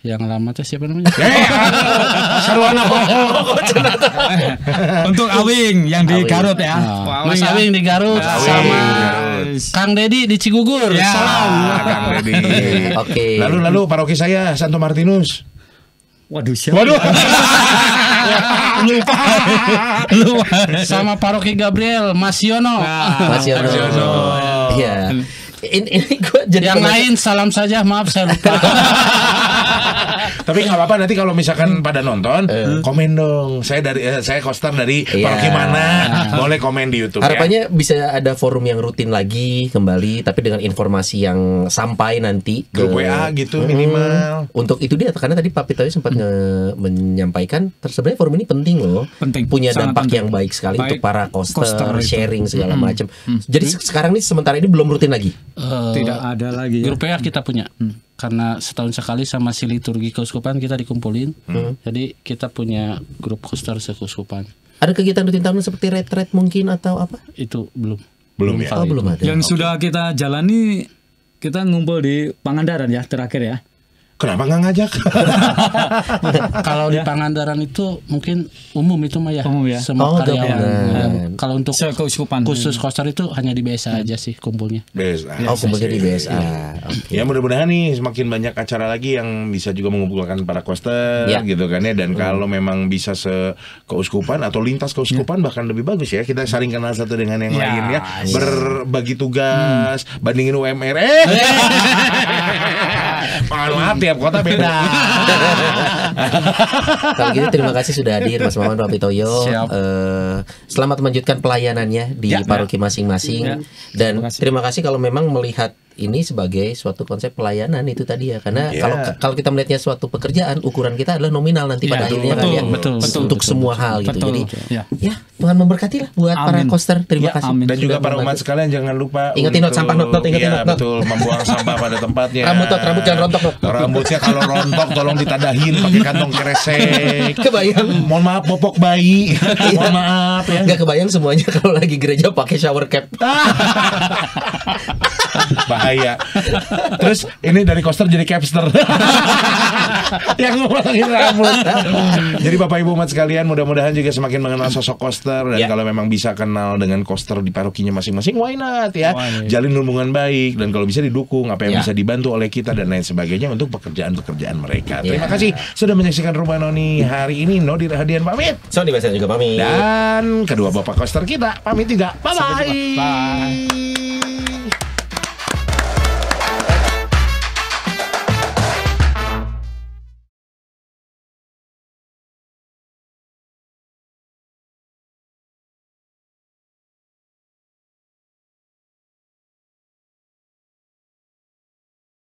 Yang lama teh siapa namanya? Sarwana Untuk Awing yang di Awing. Garut ya. Nah, Awing Mas ya. Awing di Garut Awing sama di Garut. Kang Dedi di Cigugur. Ya. Salam. Kang Deddy. Oke. Lalu paroki saya Santo Martinus. Waduh, siapa? Waduh. Sama Paroki Gabriel, Mas Yono. Mas Yono. Mas Yono. Iya. Ini gue jadi Yang penasaran. lain salam saja, maaf saya lupa. Tapi nggak apa-apa nanti kalau misalkan pada nonton komen dong. Saya koster dari Iya. paroki mana. Boleh komen di YouTube ya. Harapannya bisa ada forum yang rutin lagi kembali, tapi dengan informasi yang sampai nanti ke Grup WA gitu minimal. Untuk itu dia, karena tadi Pak Pitoyo sempat menyampaikan, sebenarnya forum ini penting loh, Penting, punya sangat dampak penting. yang baik sekali Baik untuk para koster, koster itu. sharing segala macam. Jadi sekarang ini sementara ini belum rutin lagi. Tidak ada lagi ya. Grup WA kita punya. Karena setahun sekali sama si liturgi keuskupan kita dikumpulin. Jadi kita punya grup koster sekeuskupan. Ada kegiatan rutin tahunan seperti retret mungkin atau apa? Itu belum. Belum ya. Oh, belum ada. Yang sudah kita jalani, kita ngumpul di Pangandaran ya terakhir ya. Kenapa nggak ngajak? Kalau di Pangandaran itu mungkin umum itu mah ya. Umum ya. Semua Oh, karyawan. gabungan. Kalau untuk Sekeuskupan. khusus koster itu hanya di BSA aja sih kumpulnya. Oh, kumpulnya di BSA. Oke. Ya mudah-mudahan nih semakin banyak acara lagi yang bisa juga mengumpulkan para koster Ya. gitu kan ya. Dan kalau memang bisa keuskupan atau lintas keuskupan bahkan lebih bagus ya. Kita saling kenal satu dengan yang Ya, lain ya. ya. Berbagi tugas, bandingin UMR. Mohon maaf ya tiap kota beda. Kalau gitu terima kasih sudah hadir Mas Maman, Pak Pitoyo. Siap. Selamat melanjutkan pelayanannya di paroki masing-masing. Ya. Dan terima kasih kalau memang melihat ini sebagai suatu konsep pelayanan itu tadi ya. Karena kalau kita melihatnya suatu pekerjaan, ukuran kita adalah nominal nanti pada akhirnya kan ya. Betul, untuk semua hal gitu. Betul. Jadi Ya. ya Tuhan memberkati lah buat para Amin. koster. Terima kasih. Amin. Dan juga Sudah para umat membantu. sekalian jangan lupa Ingetin not sampah, not, ingetin Iya, not. betul, membuang sampah pada tempatnya. Rambut jangan rontok, not. Rambutnya kalau rontok tolong ditadahin pakai kantong kresek. Kebayang. Mohon maaf popok bayi. Mohon maaf ya. Nggak kebayang semuanya kalau lagi gereja pakai shower cap. Bahaya. Terus ini dari coaster jadi capster. Yang ngomongin rambut. Jadi Bapak Ibu umat sekalian, mudah-mudahan juga semakin mengenal sosok coaster. Dan kalau memang bisa kenal dengan coaster di parokinya masing-masing, why not ya. Jalin hubungan baik. Dan kalau bisa didukung apa yang bisa dibantu oleh kita dan lain sebagainya untuk pekerjaan-pekerjaan mereka. Terima kasih sudah menyaksikan Rumah Noni hari ini. Nodi Rahadian pamit. Sony Bahasa juga pamit. Dan kedua Bapak coaster kita pamit juga. Bye-bye. Bye.